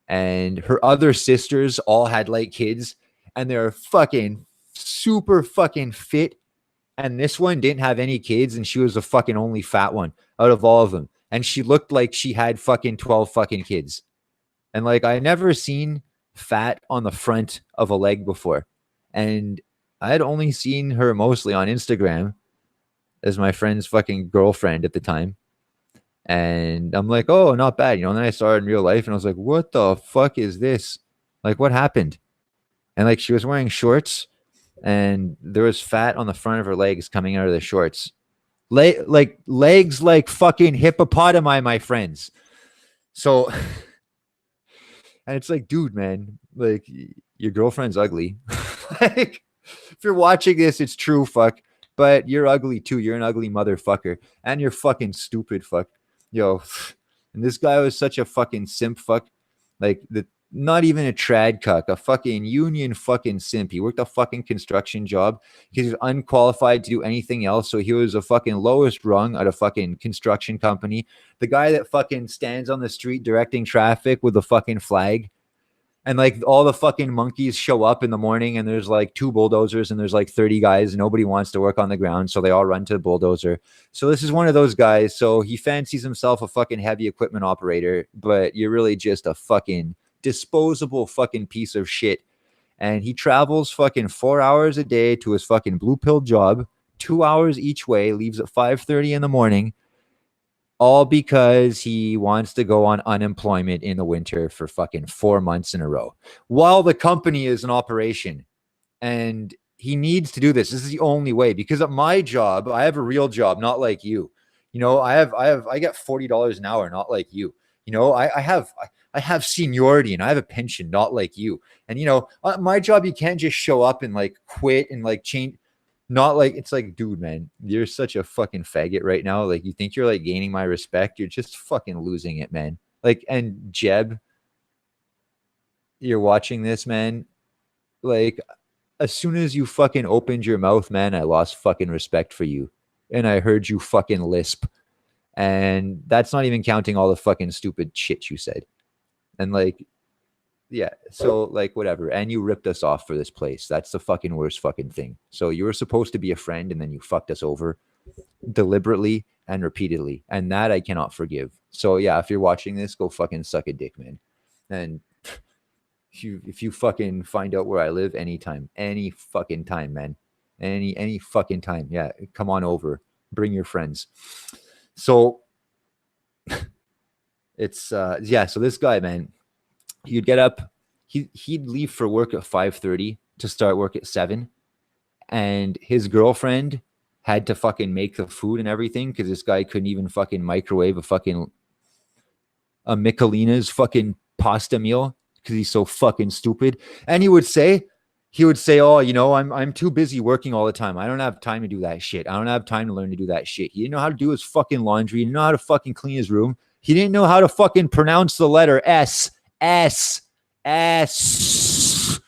And her other sisters all had like kids, and they're fucking super fucking fit. And this one didn't have any kids, and she was the fucking only fat one out of all of them. And she looked like she had fucking 12 fucking kids. And like, I never seen fat on the front of a leg before. And I had only seen her mostly on Instagram as my friend's fucking girlfriend at the time. And I'm like, oh, not bad. You know, and then I saw her in real life and I was like, what the fuck is this? Like, what happened? And like, she was wearing shorts and there was fat on the front of her legs coming out of the shorts. Like legs like fucking hippopotami, my friends. So, and it's like, dude, man, like your girlfriend's ugly. Like, if you're watching this, it's true, fuck. But you're ugly too. You're an ugly motherfucker. And you're fucking stupid, fuck. Yo. And this guy was such a fucking simp, fuck. Like, not even a trad cuck, a fucking union fucking simp. He worked a fucking construction job. He was unqualified to do anything else. So he was a fucking lowest rung at a fucking construction company. The guy that fucking stands on the street directing traffic with a fucking flag. And like all the fucking monkeys show up in the morning and there's like 2 bulldozers and there's like 30 guys and nobody wants to work on the ground. So they all run to the bulldozer. So this is one of those guys. So he fancies himself a fucking heavy equipment operator, but you're really just a fucking disposable fucking piece of shit. And he travels fucking 4 hours a day to his fucking blue pill job, 2 hours each way, leaves at 5:30 in the morning. All because he wants to go on unemployment in the winter for fucking 4 months in a row while the company is in operation. And he needs to do this. This is the only way, because at my job, I have a real job, not like you. I get $40 an hour, not like you. I have seniority and I have a pension, not like you. And my job, you can't just show up and like quit and like change. Not like, it's like, dude, man, you're such a fucking faggot right now. Like, you think you're like gaining my respect? You're just fucking losing it, man. Like, and Jeb, you're watching this, man. Like, as soon as you fucking opened your mouth, man, I lost fucking respect for you. And I heard you fucking lisp. And that's not even counting all the fucking stupid shit you said. And like, yeah, so like whatever. And you ripped us off for this place. That's the fucking worst fucking thing. So you were supposed to be a friend and then you fucked us over deliberately and repeatedly. And that I cannot forgive. So yeah, if you're watching this, go fucking suck a dick, man. And if you fucking find out where I live anytime, any fucking time, man. Any fucking time. Yeah, come on over. Bring your friends. So it's yeah, so this guy, man, he'd get up, he'd leave for work at 5:30 to start work at 7. And his girlfriend had to fucking make the food and everything because this guy couldn't even fucking microwave a Michelina's fucking pasta meal because he's so fucking stupid. And he would say, "Oh, I'm too busy working all the time. I don't have time to do that shit. I don't have time to learn to do that shit." He didn't know how to do his fucking laundry. He didn't know how to fucking clean his room. He didn't know how to fucking pronounce the letter S. S. S.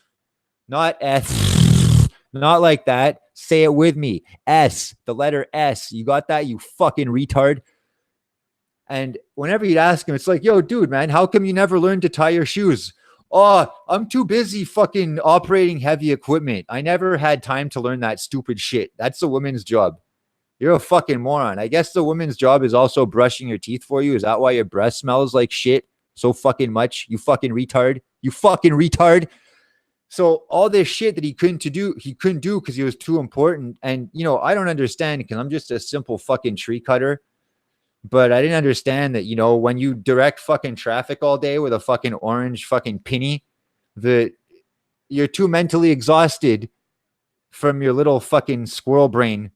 Not S. Not like that. Say it with me. S. The letter S. You got that, you fucking retard? And whenever you'd ask him, it's like, yo, dude, man, how come you never learned to tie your shoes? Oh, I'm too busy fucking operating heavy equipment. I never had time to learn that stupid shit. That's a woman's job. You're a fucking moron. I guess the woman's job is also brushing your teeth for you. Is that why your breath smells like shit so fucking much? You fucking retard. You fucking retard. So all this shit that he couldn't do because he was too important. And, I don't understand because I'm just a simple fucking tree cutter. But I didn't understand that, when you direct fucking traffic all day with a fucking orange fucking penny, that you're too mentally exhausted from your little fucking squirrel brain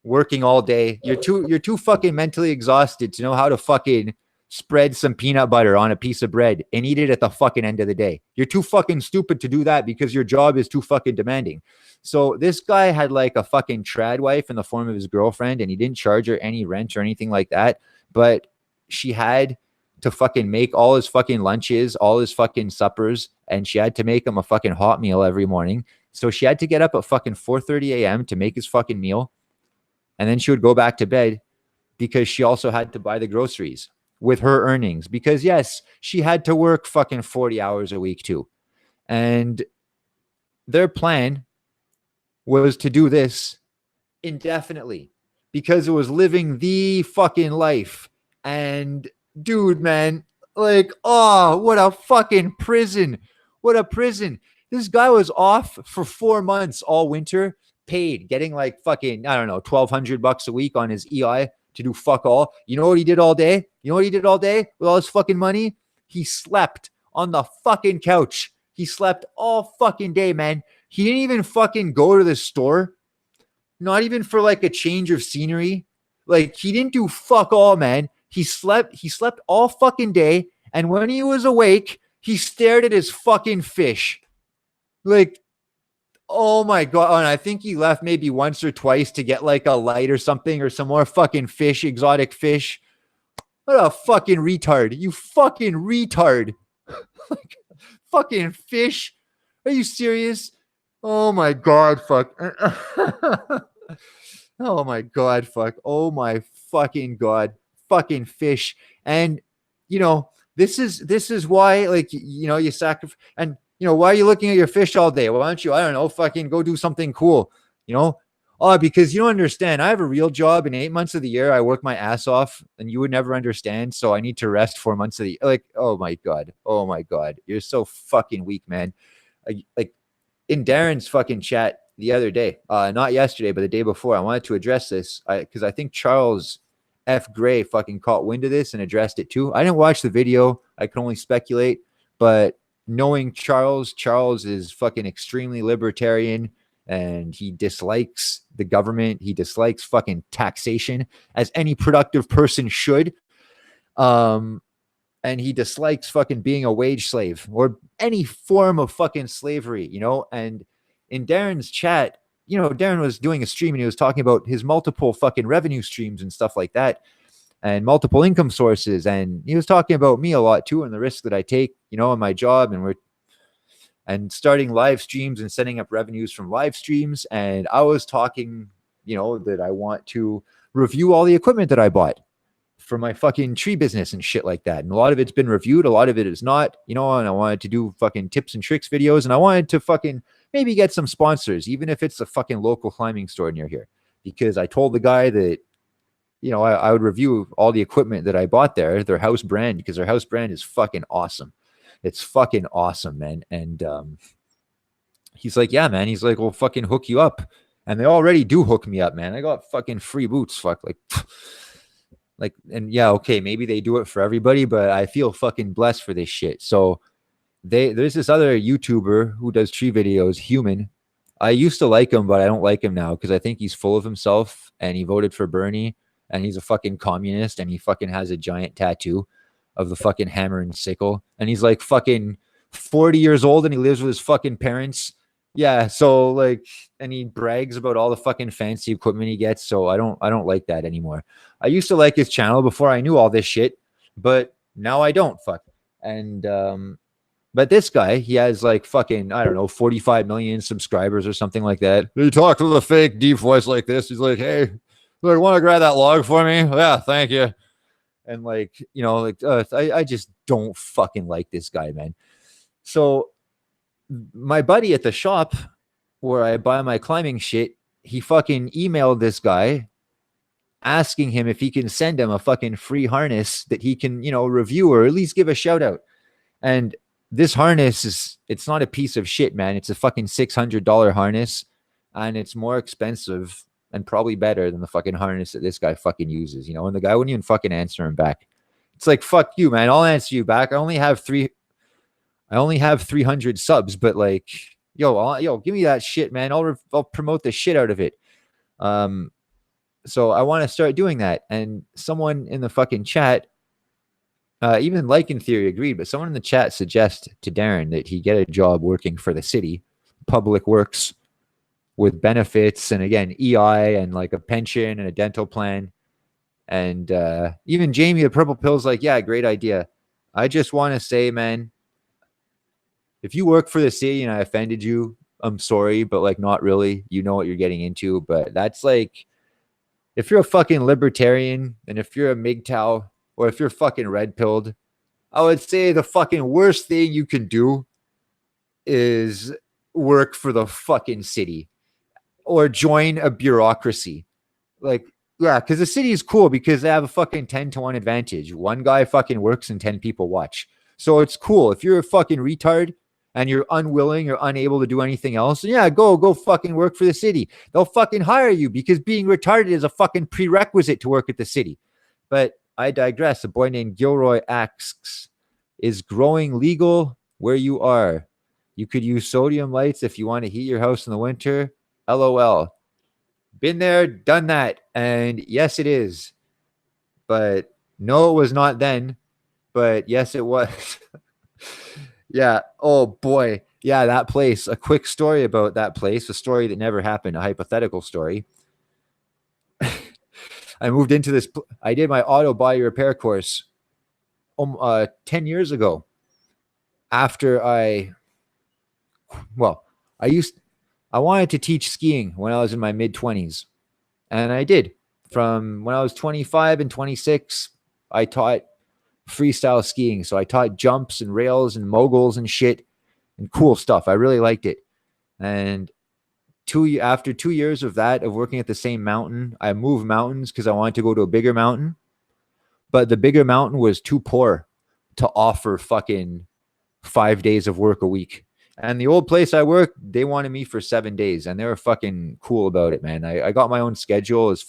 working all day. You're too fucking mentally exhausted to know how to fucking spread some peanut butter on a piece of bread and eat it at the fucking end of the day. You're too fucking stupid to do that because your job is too fucking demanding. So this guy had like a fucking trad wife in the form of his girlfriend, and he didn't charge her any rent or anything like that. But she had to fucking make all his fucking lunches, all his fucking suppers, and she had to make him a fucking hot meal every morning. So she had to get up at fucking 4:30 a.m. to make his fucking meal. And then she would go back to bed because she also had to buy the groceries with her earnings. Because yes, she had to work fucking 40 hours a week too. And their plan was to do this indefinitely because it was living the fucking life. And dude, man, like, oh, what a fucking prison. What a prison. This guy was off for 4 months all winter, paid, getting like fucking, I don't know, $1,200 a week on his EI to do fuck all. You know what he did all day? You know what he did all day with all his fucking money? He slept on the fucking couch. He slept all fucking day, man. He didn't even fucking go to the store. Not even for like a change of scenery. Like, he didn't do fuck all, man. He slept all fucking day. And when he was awake, he stared at his fucking fish. Like, oh my God. And I think he left maybe once or twice to get like a light or something or some more fucking fish, exotic fish. What a fucking retard. You fucking retard. Like, fucking fish. Are you serious? Oh my God, fuck. Oh my God, fuck. Oh my fucking God. Fucking fish. And this is why, like, you sacrifice. And why are you looking at your fish all day? Well, why don't you, I don't know, fucking go do something cool? Oh, because you don't understand. I have a real job, and 8 months of the year I work my ass off, and you would never understand. So I need to rest 4 months of the year. Like, oh my God. Oh my God. You're so fucking weak, man. Like in Darren's fucking chat the other day, not yesterday, but the day before, I wanted to address this because I think Charles F. Gray fucking caught wind of this and addressed it too. I didn't watch the video. I can only speculate, but knowing Charles is fucking extremely libertarian and he dislikes the government. He dislikes fucking taxation as any productive person should. Um, and he dislikes fucking being a wage slave or any form of fucking slavery, you know? And in Darren's chat, you know, Darren was doing a stream and he was talking about his multiple fucking revenue streams and stuff like that and multiple income sources. And he was talking about me a lot too and the risks that I take, you know, in my job. And starting live streams and setting up revenues from live streams. And I was talking, you know, that I want to review all the equipment that I bought for my fucking tree business and shit like that. And a lot of it's been reviewed. A lot of it is not, you know, and I wanted to do fucking tips and tricks videos. And I wanted to fucking maybe get some sponsors, even if it's a fucking local climbing store near here. Because I told the guy that, you know, I would review all the equipment that I bought there, their house brand, because their house brand is fucking awesome. It's fucking awesome, man. And he's like, yeah, man. He's like, we'll fucking hook you up. And they already do hook me up, man. I got fucking free boots. Fuck, like, and yeah, okay, maybe they do it for everybody, but I feel fucking blessed for this shit. So there's this other YouTuber who does tree videos, Human. I used to like him, but I don't like him now because I think he's full of himself and he voted for Bernie and he's a fucking communist and he fucking has a giant tattoo of the fucking hammer and sickle. And he's like fucking 40 years old and he lives with his fucking parents. Yeah. So like, and he brags about all the fucking fancy equipment he gets. So I don't like that anymore. I used to like his channel before I knew all this shit, but now I don't. Fuck. And, but this guy, he has like fucking, I don't know, 45 million subscribers or something like that. He talks with a fake deep voice like this. He's like, hey, look, want to grab that log for me? Yeah, thank you. And like, you know, like I just don't fucking like this guy, man. So my buddy at the shop where I buy my climbing shit, he fucking emailed this guy asking him if he can send him a fucking free harness that he can, you know, review or at least give a shout out. And this harness it's not a piece of shit, man. It's a fucking $600 harness and it's more expensive and probably better than the fucking harness that this guy fucking uses, you know, and the guy wouldn't even fucking answer him back. It's like, fuck you, man. I'll answer you back. I only have 300 subs, but like, yo, give me that shit, man. I'll promote the shit out of it. So I want to start doing that. And someone in the fucking chat, even like in theory agreed, but someone in the chat suggests to Darren that he get a job working for the city, public works, with benefits and again EI and like a pension and a dental plan. And even Jamie the Purple Pill's like, yeah, great idea. I just want to say, man, if you work for the city and I offended you, I'm sorry, but like not really. You know what you're getting into. But that's like, if you're a fucking libertarian and if you're a MGTOW or if you're fucking red-pilled, I would say the fucking worst thing you can do is work for the fucking city or join a bureaucracy. Like, yeah, because the city is cool because they have a fucking 10-1 advantage. One guy fucking works and 10 people watch. So it's cool. If you're a fucking retard and you're unwilling or unable to do anything else, yeah, go fucking work for the city. They'll fucking hire you because being retarded is a fucking prerequisite to work at the city. But I digress. A boy named Gilroy asks, is growing legal where you are? You could use sodium lights if you want to heat your house in the winter. LOL. Been there, done that. And yes, it is. But no, it was not then. But yes, it was. Yeah. Oh, boy. Yeah, that place. A quick story about that place. A story that never happened. A hypothetical story. I moved into this. I did my auto body repair course 10 years ago. After I wanted to teach skiing when I was in my mid-20s. And I did. From when I was 25 and 26, I taught freestyle skiing. So I taught jumps and rails and moguls and shit and cool stuff. I really liked it. And after 2 years of that, of working at the same mountain, I moved mountains because I wanted to go to a bigger mountain. But the bigger mountain was too poor to offer fucking 5 days of work a week. And the old place I worked, they wanted me for 7 days and they were fucking cool about it, man. I got my own schedule. It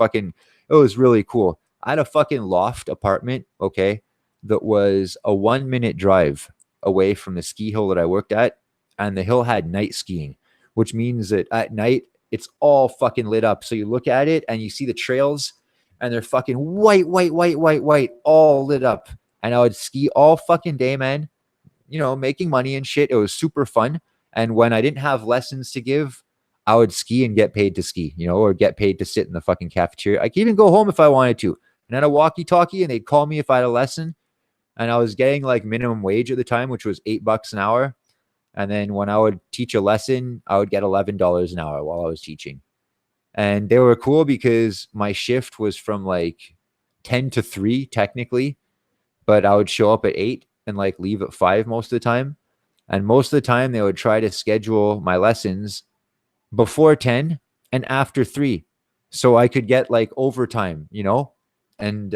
was really cool. I had a fucking loft apartment, okay, that was a 1 minute drive away from the ski hill that I worked at. And the hill had night skiing, which means that at night it's all fucking lit up. So you look at it and you see the trails and they're fucking white, white, white, white, white, all lit up. And I would ski all fucking day, man, making money and shit. It was super fun. And when I didn't have lessons to give, I would ski and get paid to ski, or get paid to sit in the fucking cafeteria. I could even go home if I wanted to. And I had a walkie-talkie, and they'd call me if I had a lesson. And I was getting like minimum wage at the time, which was $8 an hour. And then when I would teach a lesson, I would get $11 an hour while I was teaching. And they were cool because my shift was from like 10 to 3 technically, but I would show up at 8 and like leave at 5 most of the time. And most of the time they would try to schedule my lessons before 10 and after 3 so I could get like overtime, and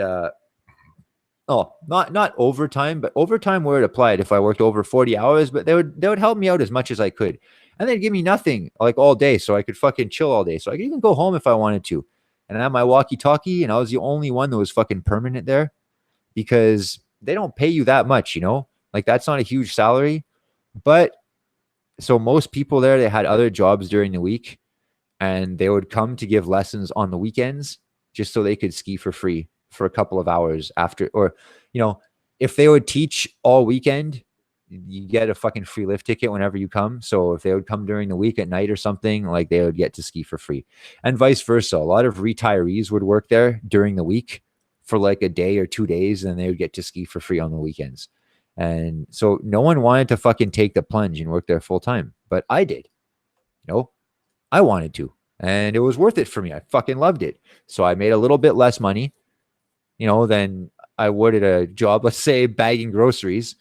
not overtime, but overtime where it applied if I worked over 40 hours, but they would help me out as much as I could. And they'd give me nothing like all day so I could fucking chill all day. So I could even go home if I wanted to. And I had my walkie-talkie, and I was the only one that was fucking permanent there because they don't pay you that much, like that's not a huge salary. But so most people there, they had other jobs during the week, and they would come to give lessons on the weekends just so they could ski for free for a couple of hours after. Or, if they would teach all weekend, you get a fucking free lift ticket whenever you come. So if they would come during the week at night or something, like they would get to ski for free, and vice versa. A lot of retirees would work there during the week for like a day or 2 days, and they would get to ski for free on the weekends. And so no one wanted to fucking take the plunge and work there full time, but I did. I wanted to, and it was worth it for me. I fucking loved it. So I made a little bit less money, than I would at a job, let's say bagging groceries,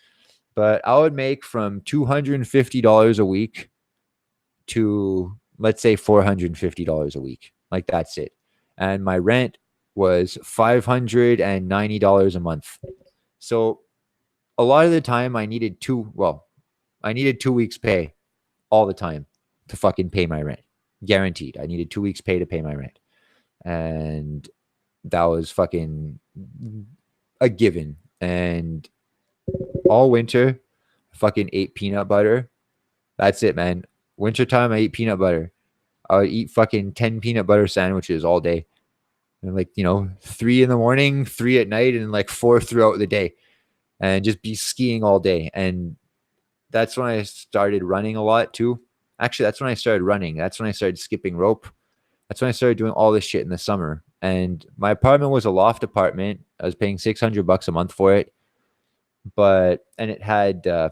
but I would make from $250 a week to, let's say, $450 a week. Like that's it. And my rent was $590 a month. So a lot of the time I needed 2 weeks pay all the time to fucking pay my rent. Guaranteed. I needed 2 weeks pay to pay my rent. And that was fucking a given. And all winter, I fucking ate peanut butter. That's it, man. Wintertime, I ate peanut butter. I would eat fucking 10 peanut butter sandwiches all day. And 3 in the morning, 3 at night, and like 4 throughout the day. And just be skiing all day. And that's when I started running a lot too. Actually, that's when I started running. That's when I started skipping rope. That's when I started doing all this shit in the summer. And my apartment was a loft apartment. I was paying $600 a month for it. And it had, it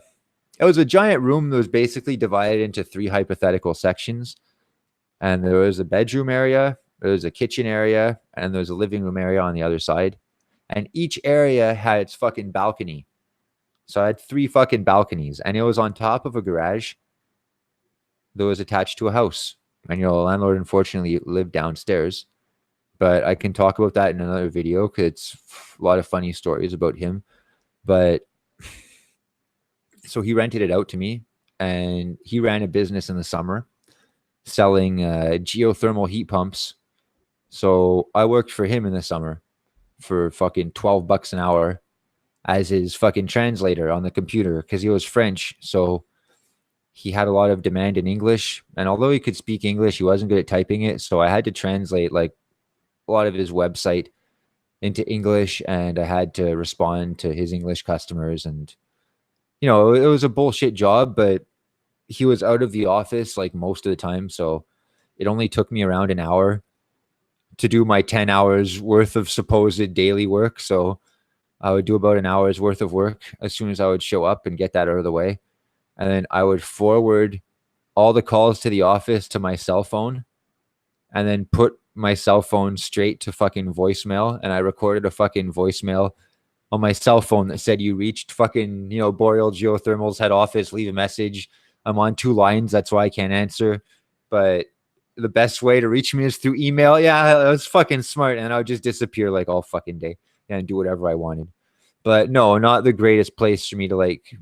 was a giant room that was basically divided into 3 hypothetical sections. And there was a bedroom area, there was a kitchen area, and there was a living room area on the other side. And each area had its fucking balcony. So I had 3 fucking balconies, and it was on top of a garage that was attached to a house. And, the landlord unfortunately lived downstairs, but I can talk about that in another video because it's a lot of funny stories about him. But so he rented it out to me, and he ran a business in the summer selling geothermal heat pumps. So I worked for him in the summer for fucking $12 an hour as his fucking translator on the computer because he was French. So he had a lot of demand in English. And although he could speak English, he wasn't good at typing it. So I had to translate like a lot of his website into English, and I had to respond to his English customers. And, it was a bullshit job, but he was out of the office like most of the time. So it only took me around an hour to do my 10 hours worth of supposed daily work. So I would do about an hour's worth of work as soon as I would show up and get that out of the way. And then I would forward all the calls to the office to my cell phone, and then put my cell phone straight to fucking voicemail. And I recorded a fucking voicemail on my cell phone that said, "You reached fucking, Boreal Geothermal's head office, leave a message. I'm on 2 lines. That's why I can't answer. But the best way to reach me is through email." Yeah, that was fucking smart. And I would just disappear like all fucking day and do whatever I wanted. But no, not the greatest place for me to like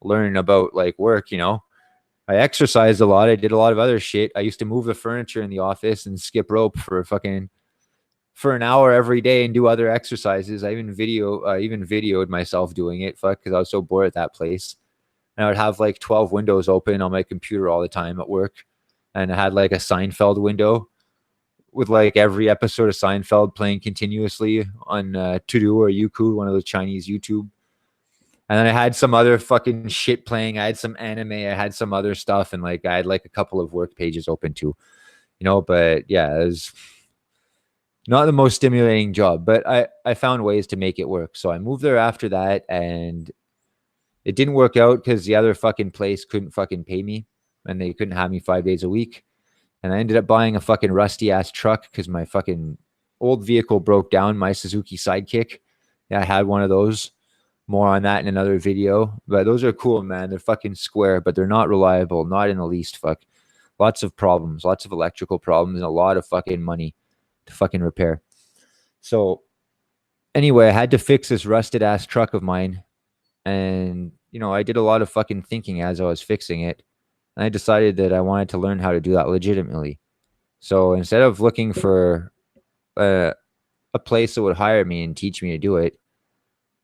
learn about like work. I exercised a lot. I did a lot of other shit. I used to move the furniture in the office and skip rope for fucking for an hour every day and do other exercises. I even videoed myself doing it, fuck, because I was so bored at that place. And I would have like 12 windows open on my computer all the time at work. And I had like a Seinfeld window with like every episode of Seinfeld playing continuously on To-Do or Youku, one of those Chinese YouTube. And then I had some other fucking shit playing. I had some anime. I had some other stuff. And like I had like a couple of work pages open too, but yeah, it was not the most stimulating job, but I found ways to make it work. So I moved there after that, and it didn't work out because the other fucking place couldn't fucking pay me, and they couldn't have me 5 days a week. And I ended up buying a fucking rusty ass truck because my fucking old vehicle broke down, my Suzuki Sidekick. Yeah, I had one of those. More on that in another video. But those are cool, man. They're fucking square, but they're not reliable, not in the least. Fuck. Lots of problems, lots of electrical problems, and a lot of fucking money to fucking repair. So anyway, I had to fix this rusted ass truck of mine. And, I did a lot of fucking thinking as I was fixing it. And I decided that I wanted to learn how to do that legitimately. So instead of looking for a place that would hire me and teach me to do it,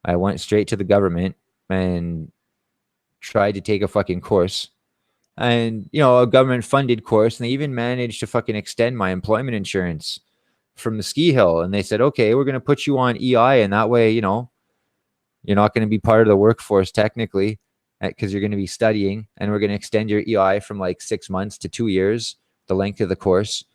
I went straight to the government and tried to take a fucking course. And, a government funded course. And they even managed to fucking extend my employment insurance from the ski hill. And they said, okay, we're going to put you on EI. And that way, you're not going to be part of the workforce technically because you're going to be studying. And we're going to extend your EI from like 6 months to 2 years, the length of the course.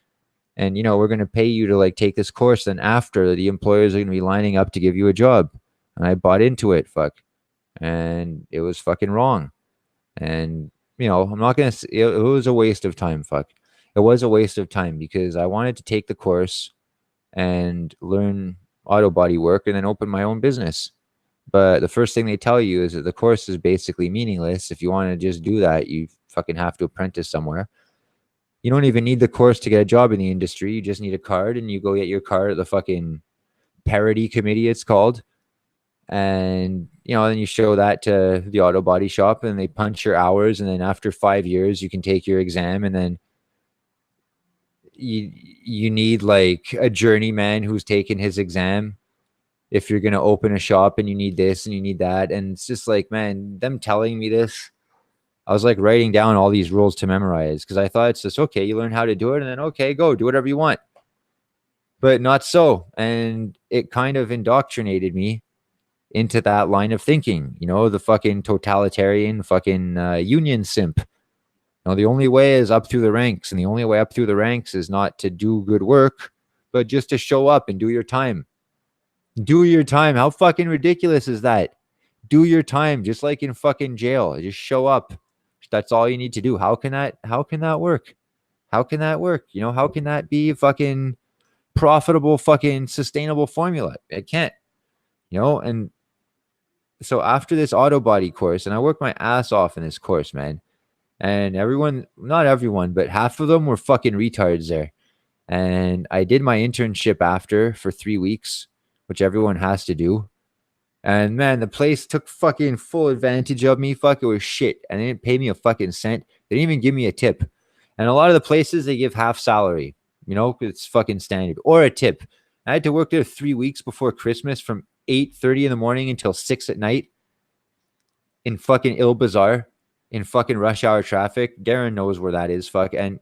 And, we're going to pay you to like take this course. Then after, the employers are going to be lining up to give you a job. And I bought into it, fuck. And it was fucking wrong. And, I'm not going to say it was a waste of time, fuck. It was a waste of time because I wanted to take the course and learn auto body work and then open my own business. But the first thing they tell you is that the course is basically meaningless. If you want to just do that, you fucking have to apprentice somewhere. You don't even need the course to get a job in the industry. You just need a card, and you go get your card at the fucking parity committee, it's called. And, then you show that to the auto body shop and they punch your hours. And then after 5 years, you can take your exam. And then you need like a journeyman who's taken his exam if you're going to open a shop, and you need this and you need that. And it's just like, man, them telling me this, I was like writing down all these rules to memorize because I thought it's just, okay, you learn how to do it and then, okay, go do whatever you want. But not so. And it kind of indoctrinated me into that line of thinking, the fucking totalitarian fucking union simp. The only way is up through the ranks, and the only way up through the ranks is not to do good work, but just to show up and do your time. Do your time. How fucking ridiculous is that? Do your time, just like in fucking jail. Just show up. That's all you need to do. How can that work? How can that work? How can that be a fucking profitable, fucking sustainable formula? It can't. And so after this auto body course, and I worked my ass off in this course, man. And not everyone, but half of them were fucking retards there. And I did my internship after for 3 weeks, which everyone has to do. And man, the place took fucking full advantage of me. Fuck, it was shit. And they didn't pay me a fucking cent. They didn't even give me a tip. And a lot of the places, they give half salary, it's fucking standard, or a tip. I had to work there 3 weeks before Christmas from 8:30 in the morning until 6 at night in fucking Il Bazaar, in fucking rush hour traffic. Darren knows where that is, fuck. And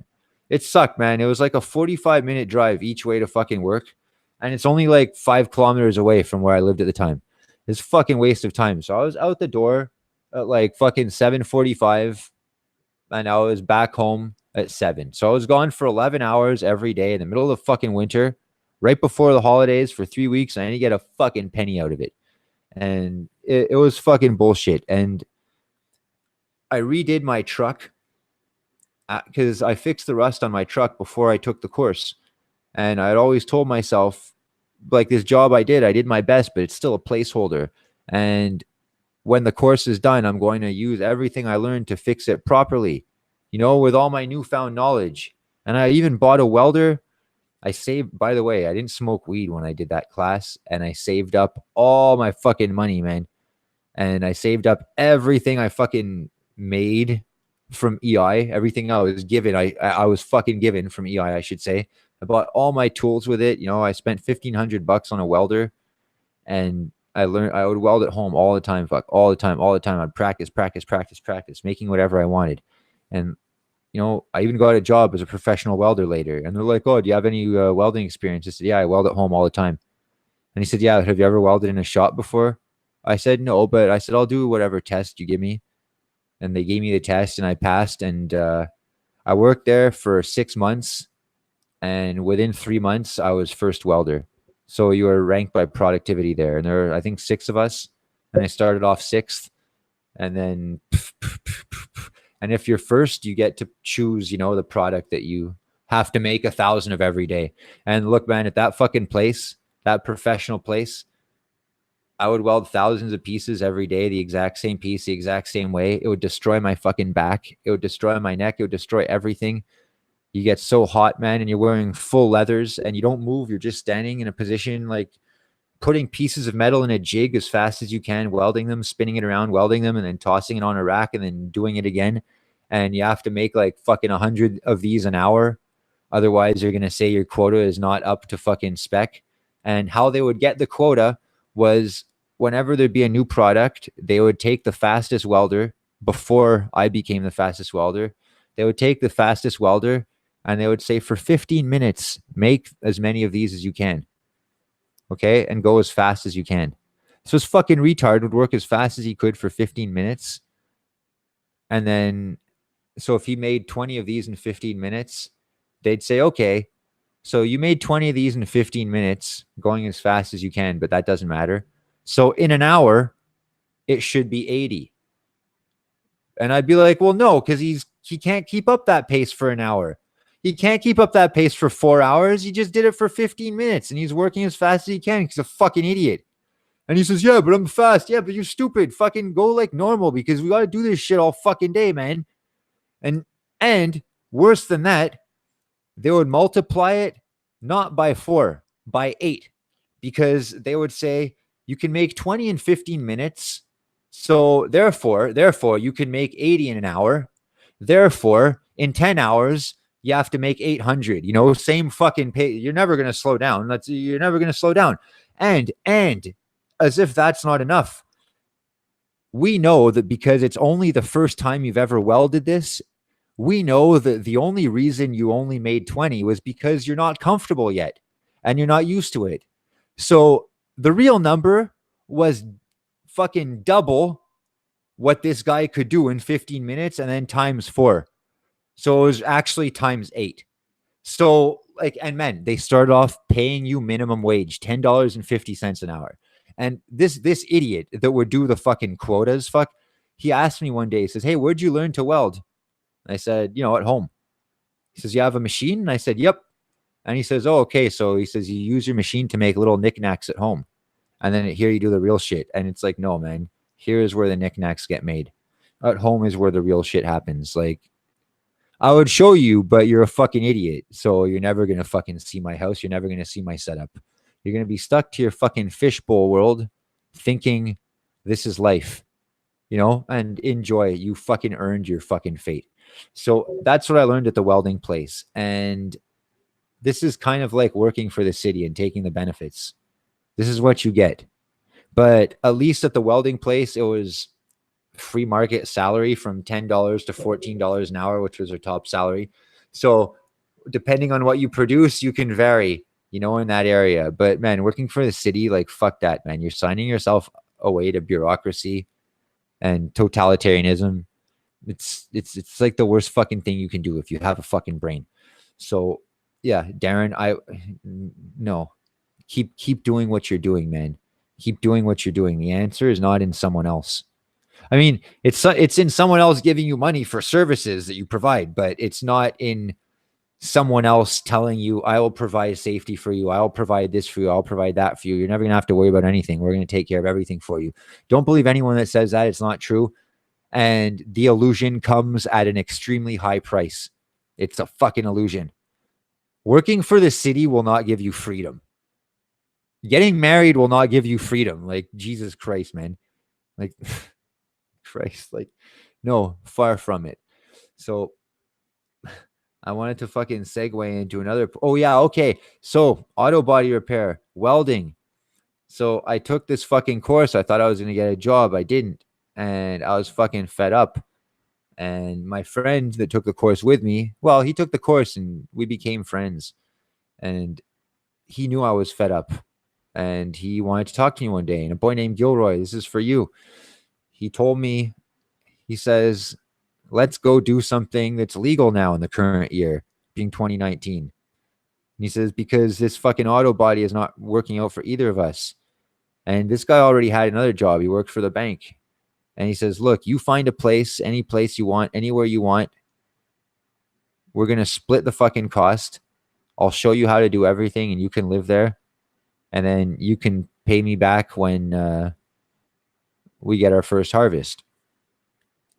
it sucked, man. It was like a 45-minute drive each way to fucking work. And it's only like 5 kilometers away from where I lived at the time. It's fucking waste of time. So I was out the door at like fucking 7:45, and I was back home at 7. So I was gone for 11 hours every day in the middle of the fucking winter, right before the holidays for 3 weeks. And I didn't get a fucking penny out of it. And it was fucking bullshit. And I redid my truck because I fixed the rust on my truck before I took the course. And I'd always told myself, like, this job I did my best, but it's still a placeholder. And when the course is done, I'm going to use everything I learned to fix it properly, with all my newfound knowledge. And I even bought a welder. I saved, by the way, I didn't smoke weed when I did that class, and I saved up all my fucking money, man. And I saved up everything I fucking made from EI, everything I was given. I was fucking given from EI, I should say. I bought all my tools with it. You know, I spent $1,500 on a welder, and I would weld at home all the time, fuck, all the time, all the time. I'd practice, making whatever I wanted. And, you know, I even got a job as a professional welder later. And they're like, oh, do you have any welding experience? I said, yeah, I weld at home all the time. And he said, yeah, have you ever welded in a shop before? I said, no, but I said, I'll do whatever test you give me. And they gave me the test and I passed. And I worked there for 6 months. And within 3 months, I was first welder. So you were ranked by productivity there. And there were, I think, 6 of us. And I started off sixth. And then, and if you're first, you get to choose, you know, the product that you have to make 1,000 of every day. And look, man, at that fucking place, that professional place, I would weld thousands of pieces every day, the exact same piece, the exact same way. It would destroy my fucking back. It would destroy my neck. It would destroy everything. You get so hot, man, and you're wearing full leathers and you don't move. You're just standing in a position like putting pieces of metal in a jig as fast as you can, welding them, spinning it around, welding them, and then tossing it on a rack and then doing it again. And you have to make like fucking 100 of these an hour. Otherwise, you're going to say your quota is not up to fucking spec. And how they would get the quota was whenever there'd be a new product, they would take the fastest welder before I became the fastest welder. They would take the fastest welder and they would say for 15 minutes, make as many of these as you can. Okay. And go as fast as you can. So this fucking retard would work as fast as he could for 15 minutes. And then, so if he made 20 of these in 15 minutes, they'd say, okay, so you made 20 of these in 15 minutes going as fast as you can, but that doesn't matter. So in an hour, it should be 80. And I'd be like, well, no, because he can't keep up that pace for an hour. He can't keep up that pace for 4 hours. He just did it for 15 minutes and he's working as fast as he can. He's a fucking idiot. And he says, yeah, but I'm fast. Yeah, but you're stupid. Fucking go like normal because we got to do this shit all fucking day, man. And worse than that, they would multiply it not by 4, by 8, because they would say you can make 20 in 15 minutes. So therefore, you can make 80 in an hour. Therefore, in 10 hours, you have to make 800, you know, same fucking pay. You're never going to slow down. You're never going to slow down. And as if that's not enough, we know that because it's only the first time you've ever welded this, we know that the only reason you only made 20 was because you're not comfortable yet and you're not used to it. So the real number was fucking double what this guy could do in 15 minutes and then times 4. So it was actually times 8. So like, and men, they started off paying you minimum wage, $10.50 an hour. And this idiot that would do the fucking quotas, he asked me one day, he says, hey, where'd you learn to weld? I said, you know, at home. He says, you have a machine? And I said, yep. And he says, oh, okay. So he says, you use your machine to make little knickknacks at home. And then here you do the real shit. And it's like, no, man, here is where the knickknacks get made. At home is where the real shit happens. Like, I would show you, but you're a fucking idiot. So you're never going to fucking see my house. You're never going to see my setup. You're going to be stuck to your fucking fishbowl world thinking this is life, you know, and enjoy it. You fucking earned your fucking fate. So that's what I learned at the welding place. And this is kind of like working for the city and taking the benefits. This is what you get. But at least at the welding place, it was free market salary from $10 to $14 an hour, which was our top salary. So depending on what you produce, you can vary, you know, in that area. But man, working for the city, like, fuck that, man. You're signing yourself away to bureaucracy and totalitarianism. It's like the worst fucking thing you can do if you have a fucking brain. So yeah, Darren, no, keep doing what you're doing, man. Keep doing what you're doing. The answer is not in someone else. I mean, it's in someone else giving you money for services that you provide, but it's not in someone else telling you, I will provide safety for you. I'll provide this for you. I'll provide that for you. You're never going to have to worry about anything. We're going to take care of everything for you. Don't believe anyone that says that. It's not true. And the illusion comes at an extremely high price. It's a fucking illusion. Working for the city will not give you freedom. Getting married will not give you freedom. Like, Jesus Christ, man. Like, Christ, like, no, far from it. So I wanted to fucking segue into another. Oh yeah, okay. So auto body repair, welding. So I took this fucking course. I thought I was gonna get a job. I didn't, and I was fucking fed up. And my friend that took the course with me, well, he took the course and we became friends. And he knew I was fed up, and he wanted to talk to me one day. And a boy named Gilroy, this is for you. He told me, he says, let's go do something that's legal now in the current year, being 2019. And he says, because this fucking auto body is not working out for either of us. And this guy already had another job. He worked for the bank. And he says, look, you find a place, any place you want, anywhere you want. We're going to split the fucking cost. I'll show you how to do everything and you can live there. And then you can pay me back when we get our first harvest.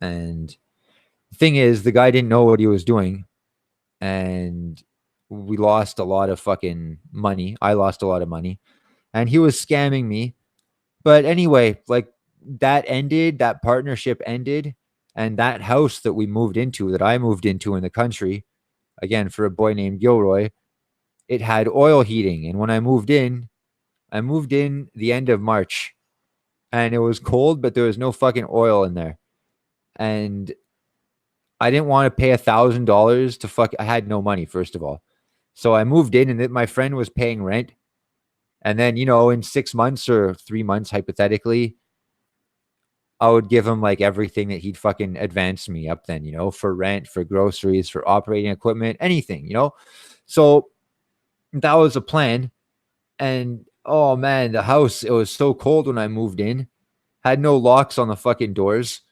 And the thing is, the guy didn't know what he was doing. And we lost a lot of fucking money. I lost a lot of money. And he was scamming me. But anyway, like that ended, that partnership ended. And that house that we moved into, that I moved into in the country, again, for a boy named Gilroy, it had oil heating. And when I moved in the end of March and it was cold, but there was no fucking oil in there. And I didn't want to pay $1,000 to fuck. I had no money, first of all. So I moved in and my friend was paying rent. And then, in 6 months or 3 months, hypothetically, I would give him like everything that he'd fucking advance me up then, for rent, for groceries, for operating equipment, anything. So that was a plan. And oh man, the house, it was so cold when I moved in, had no locks on the fucking doors.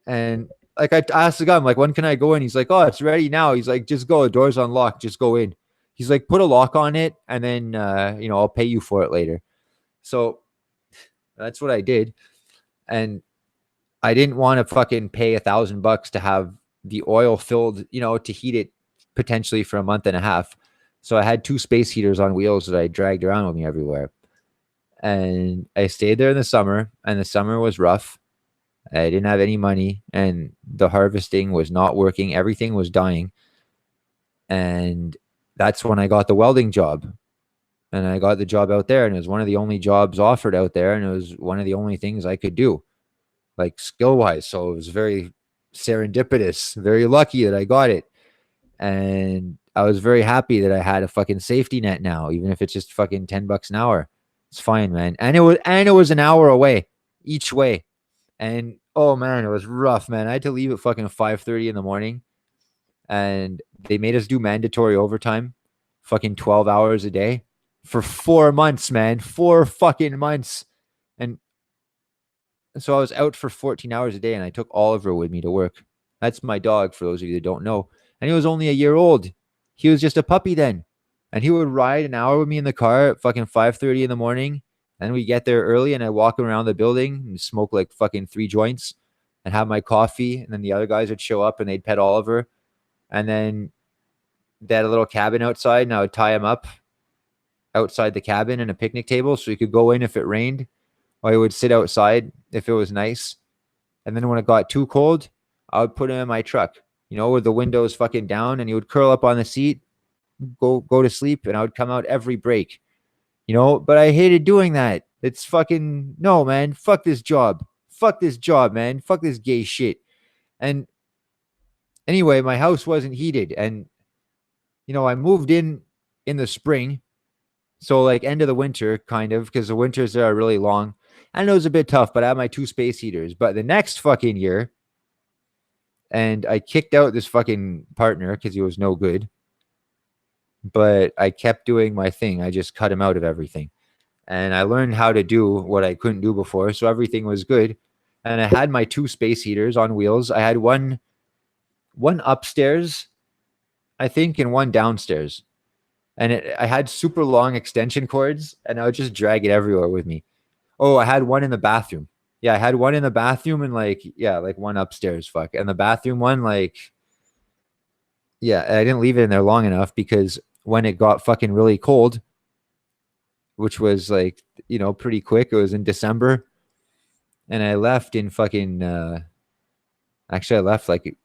And like I asked the guy, I'm like, when can I go in? He's like, oh, it's ready now. He's like, just go, the door's unlocked, just go in. He's like, put a lock on it and then I'll pay you for it later. So that's what I did. And I didn't want to fucking pay $1,000 to have the oil filled, to heat it potentially for a month and a half. So I had 2 space heaters on wheels that I dragged around with me everywhere. And I stayed there in the summer, and the summer was rough. I didn't have any money, and the harvesting was not working. Everything was dying. And that's when I got the welding job. And I got the job out there, and it was one of the only jobs offered out there, and it was one of the only things I could do, like skill-wise. So it was very serendipitous, very lucky that I got it. And I was very happy that I had a fucking safety net now, even if it's just fucking $10 an hour. It's fine, man. And it was an hour away each way. And oh man, it was rough, man. I had to leave at fucking 5:30 in the morning. And they made us do mandatory overtime, fucking 12 hours a day for 4 months, man. 4 fucking months. And so I was out for 14 hours a day, and I took Oliver with me to work. That's my dog, for those of you that don't know. And he was only a year old. He was just a puppy then. And he would ride an hour with me in the car at fucking 5:30 in the morning. And we get there early, and I walk around the building and smoke like fucking 3 joints and have my coffee. And then the other guys would show up and they'd pet Oliver. And then they had a little cabin outside, and I would tie him up outside the cabin in a picnic table so he could go in if it rained, or he would sit outside if it was nice. And then when it got too cold, I would put him in my truck, with the windows fucking down, and he would curl up on the seat, go to sleep, and I would come out every break, but I hated doing that. It's fucking, no, man, fuck this job. Fuck this job, man. Fuck this gay shit. And anyway, my house wasn't heated, and, I moved in the spring. So like end of the winter, kind of, because the winters are really long. I know it was a bit tough, but I had my 2 space heaters. But the next fucking year, and I kicked out this fucking partner because he was no good. But I kept doing my thing. I just cut him out of everything. And I learned how to do what I couldn't do before. So everything was good. And I had my 2 space heaters on wheels. I had one upstairs, I think, and one downstairs. And I had super long extension cords, and I would just drag it everywhere with me. Oh, I had one in the bathroom. Yeah, I had one in the bathroom and like one upstairs. Fuck. And the bathroom one, I didn't leave it in there long enough because when it got fucking really cold, which was pretty quick, it was in December. And I left in fucking, actually I left like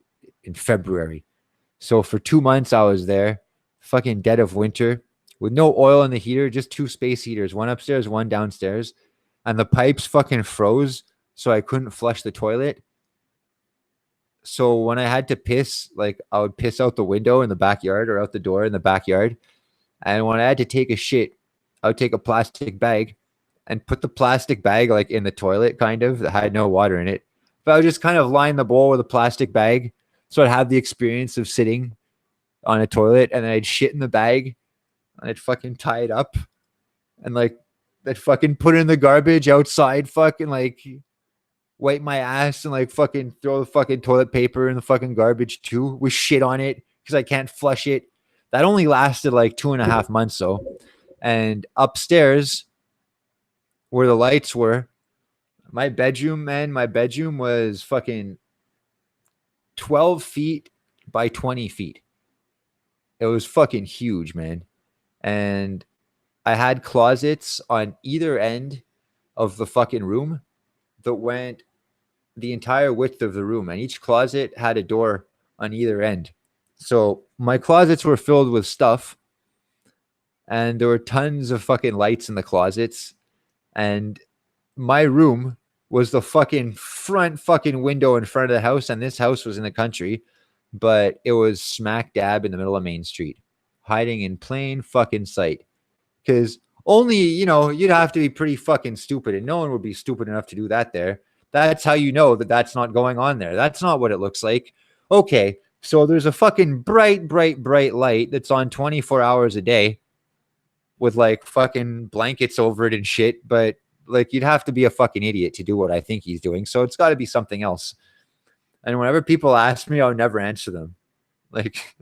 in February. So for 2 months, I was there, fucking dead of winter, with no oil in the heater, just two space heaters, one upstairs, one downstairs. And the pipes fucking froze. So I couldn't flush the toilet. So when I had to piss, like I would piss out the window in the backyard or out the door in the backyard. And when I had to take a shit, I would take a plastic bag and put the plastic bag like in the toilet, kind of, that had no water in it. But I would just kind of line the bowl with a plastic bag. So I'd have the experience of sitting on a toilet, and then I'd shit in the bag and I'd fucking tie it up and like I'd fucking put it in the garbage outside, fucking like wipe my ass and like fucking throw the fucking toilet paper in the fucking garbage too with shit on it because I can't flush it. That only lasted like 2.5 months though. And upstairs where the lights were, my bedroom, man, my bedroom was fucking 12 feet by 20 feet. It was fucking huge, man. And I had closets on either end of the fucking room that went the entire width of the room, and each closet had a door on either end. So my closets were filled with stuff, and there were tons of fucking lights in the closets. And my room was the fucking front fucking window in front of the house, and this house was in the country, but it was smack dab in the middle of Main Street, hiding in plain fucking sight. Because only, you'd have to be pretty fucking stupid, and no one would be stupid enough to do that there. That's how you know that that's not going on there. That's not what it looks like. Okay, so there's a fucking bright, bright, bright light that's on 24 hours a day with like fucking blankets over it and shit, but like you'd have to be a fucking idiot to do what I think he's doing. So it's got to be something else. And whenever people ask me, I'll never answer them. Like,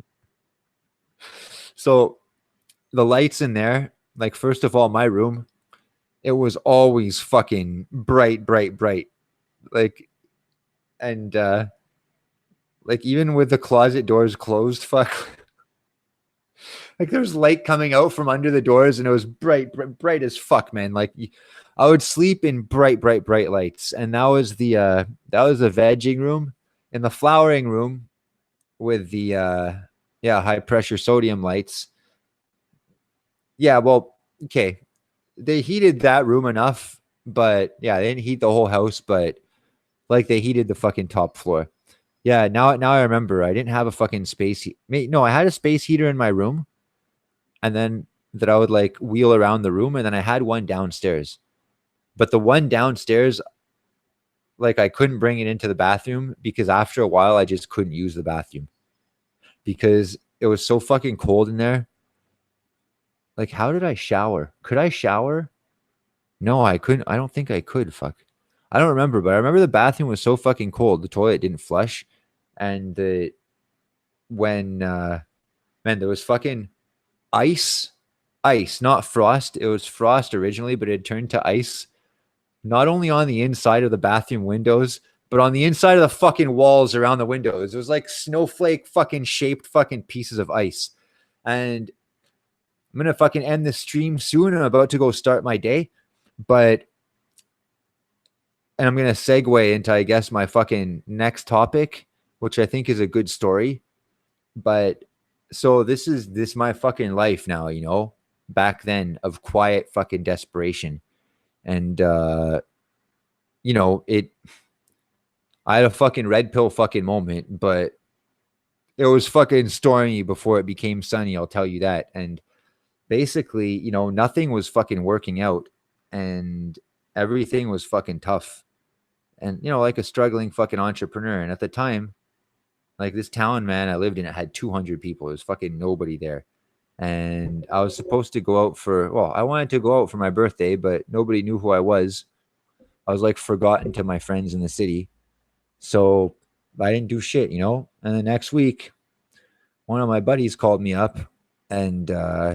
so the lights in there, like, first of all, my room, it was always fucking bright, bright, bright. Like, and like even with the closet doors closed, fuck, like there's light coming out from under the doors, and it was bright, bright, bright as fuck, man. Like I would sleep in bright, bright, bright lights, and that was the vegging room. In the flowering room with the high pressure sodium lights. Yeah, well, okay, they heated that room enough, but yeah, they didn't heat the whole house, but like they heated the fucking top floor. Yeah, now I remember. I didn't have a fucking no, I had a space heater in my room, and then that I would like wheel around the room, and then I had one downstairs. But the one downstairs, like I couldn't bring it into the bathroom because after a while I just couldn't use the bathroom because it was so fucking cold in there. Like, how did I shower? Could I shower? No, I couldn't. I don't think I could. Fuck. I don't remember, but I remember the bathroom was so fucking cold. The toilet didn't flush. And when man, there was fucking ice, not frost. It was frost originally, but it had turned to ice. Not only on the inside of the bathroom windows, but on the inside of the fucking walls around the windows. It was like snowflake fucking shaped fucking pieces of ice. And I'm gonna fucking end the stream soon. I'm about to go start my day, and I'm gonna segue into, I guess, my fucking next topic, which I think is a good story. But so this is my fucking life now, back then of quiet fucking desperation. And it I had a fucking red pill fucking moment, but it was fucking stormy before it became sunny, I'll tell you that. And basically, nothing was fucking working out, and everything was fucking tough. And, like a struggling fucking entrepreneur. And at the time, like this town, man, I lived in, it had 200 people. There's fucking nobody there. And I was supposed to go out I wanted to go out for my birthday, but nobody knew who I was. I was like forgotten to my friends in the city. So I didn't do shit, And the next week, one of my buddies called me up, and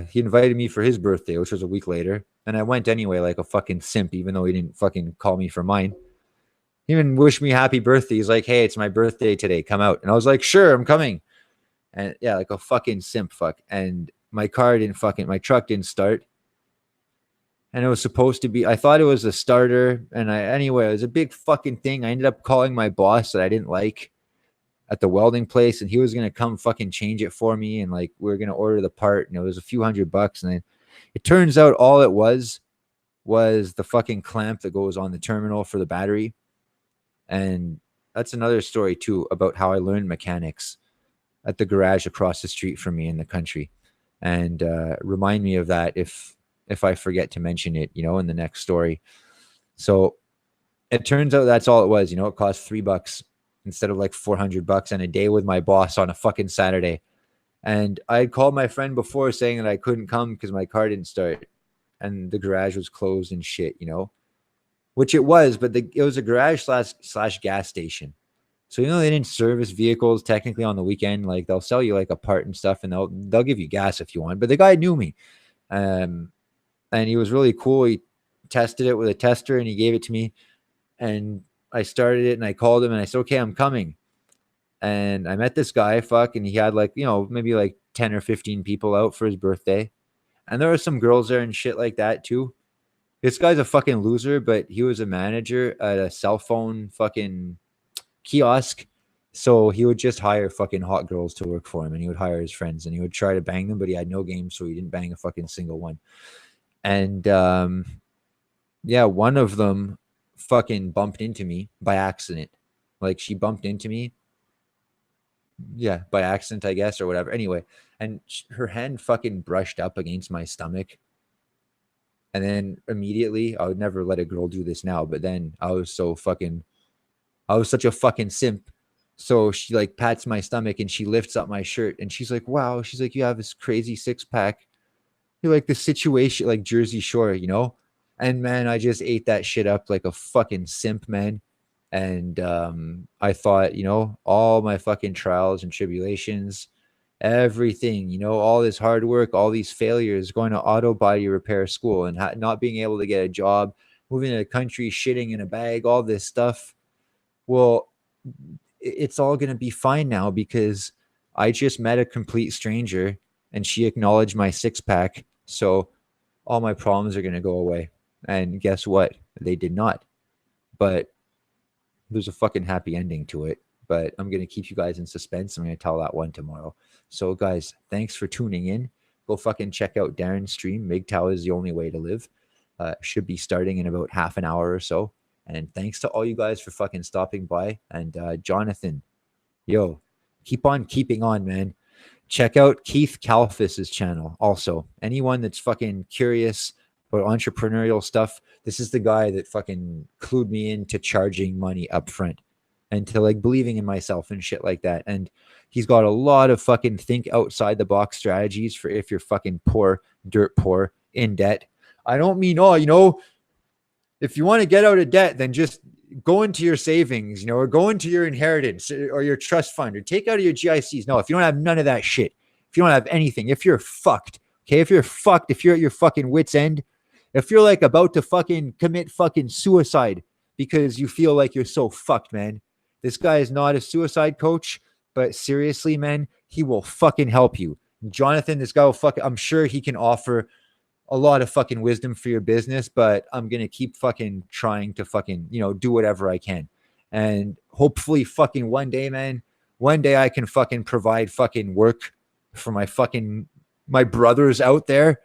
he invited me for his birthday, which was a week later. And I went anyway, like a fucking simp, even though he didn't fucking call me for mine. He even wished me happy birthday. He's like, hey, it's my birthday today. Come out. And I was like, sure, I'm coming. And yeah, like a fucking simp fuck. And my truck didn't start. And it was supposed to be, I thought it was a starter. And anyway, it was a big fucking thing. I ended up calling my boss that I didn't like. at the welding place, and he was going to come fucking change it for me. And like, we were going to order the part, and it was a few $100. And then it turns out all it was the fucking clamp that goes on the terminal for the battery. And that's another story too about how I learned mechanics at the garage across the street from me in the country. And remind me of that if I forget to mention it, you know, in the next story. So it turns out that's all it was. You know, it cost $3 instead of like $400, and a day with my boss on a fucking Saturday. And I had called my friend before saying that I couldn't come because my car didn't start and the garage was closed and shit, you know, which it was, but it was a garage slash gas station. So, you know, they didn't service vehicles technically on the weekend. Like, they'll sell you like a part and stuff, and they'll give you gas if you want. But the guy knew me. And he was really cool. He tested it with a tester and he gave it to me. And I started it and I called him and I said, okay, I'm coming. And I met this guy, and he had like, you know, maybe like 10 or 15 people out for his birthday. And there were some girls there and shit like that too. This guy's a fucking loser, but he was a manager at a cell phone fucking kiosk. So he would just hire fucking hot girls to work for him, and he would hire his friends and he would try to bang them, but he had no game. So he didn't bang a fucking single one. And, yeah, one of them fucking bumped into me by accident. Like, she bumped into me. Yeah, by accident, I guess, or whatever. Anyway, and her hand fucking brushed up against my stomach. And then immediately, I would never let a girl do this now, but then I was such a fucking simp. So she like pats my stomach and she lifts up my shirt and she's like, wow. She's like, you have this crazy 6-pack. You're like the situation, like Jersey Shore, you know? And man, I just ate that shit up like a fucking simp, man. And I thought, you know, all my fucking trials and tribulations, everything, you know, all this hard work, all these failures, going to auto body repair school and not being able to get a job, moving to the country, shitting in a bag, all this stuff. Well, it's all going to be fine now because I just met a complete stranger and she acknowledged my 6-pack. So all my problems are going to go away. And guess what? They did not. But there's a fucking happy ending to it. But I'm going to keep you guys in suspense. I'm going to tell that one tomorrow. So guys, thanks for tuning in. Go fucking check out Darren's stream. MGTOW is the only way to live. Should be starting in about half an hour or so. And thanks to all you guys for fucking stopping by. And Jonathan, yo, keep on keeping on, man. Check out Keith Kalfis's channel. Also, anyone that's fucking curious about entrepreneurial stuff, this is the guy that fucking clued me into charging money up front and to like believing in myself and shit like that. And he's got a lot of fucking think outside the box strategies for if you're fucking poor, dirt poor, in debt. I don't mean, oh, you know, if you want to get out of debt, then just go into your savings, you know, or go into your inheritance or your trust fund or take out of your GICs. No, if you don't have none of that shit, if you don't have anything, if you're fucked, okay, if you're fucked, if you're at your fucking wit's end, if you're like about to fucking commit fucking suicide because you feel like you're so fucked, man, this guy is not a suicide coach, but seriously, man, he will fucking help you. Jonathan, this guy will fucking, I'm sure he can offer a lot of fucking wisdom for your business, but I'm going to keep fucking trying to fucking, you know, do whatever I can. And hopefully fucking one day, man, one day I can fucking provide fucking work for my brothers out there.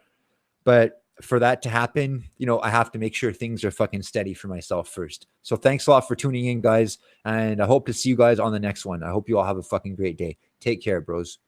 But for that to happen, you know, I have to make sure things are fucking steady for myself first. So thanks a lot for tuning in, guys. And I hope to see you guys on the next one. I hope you all have a fucking great day. Take care, bros.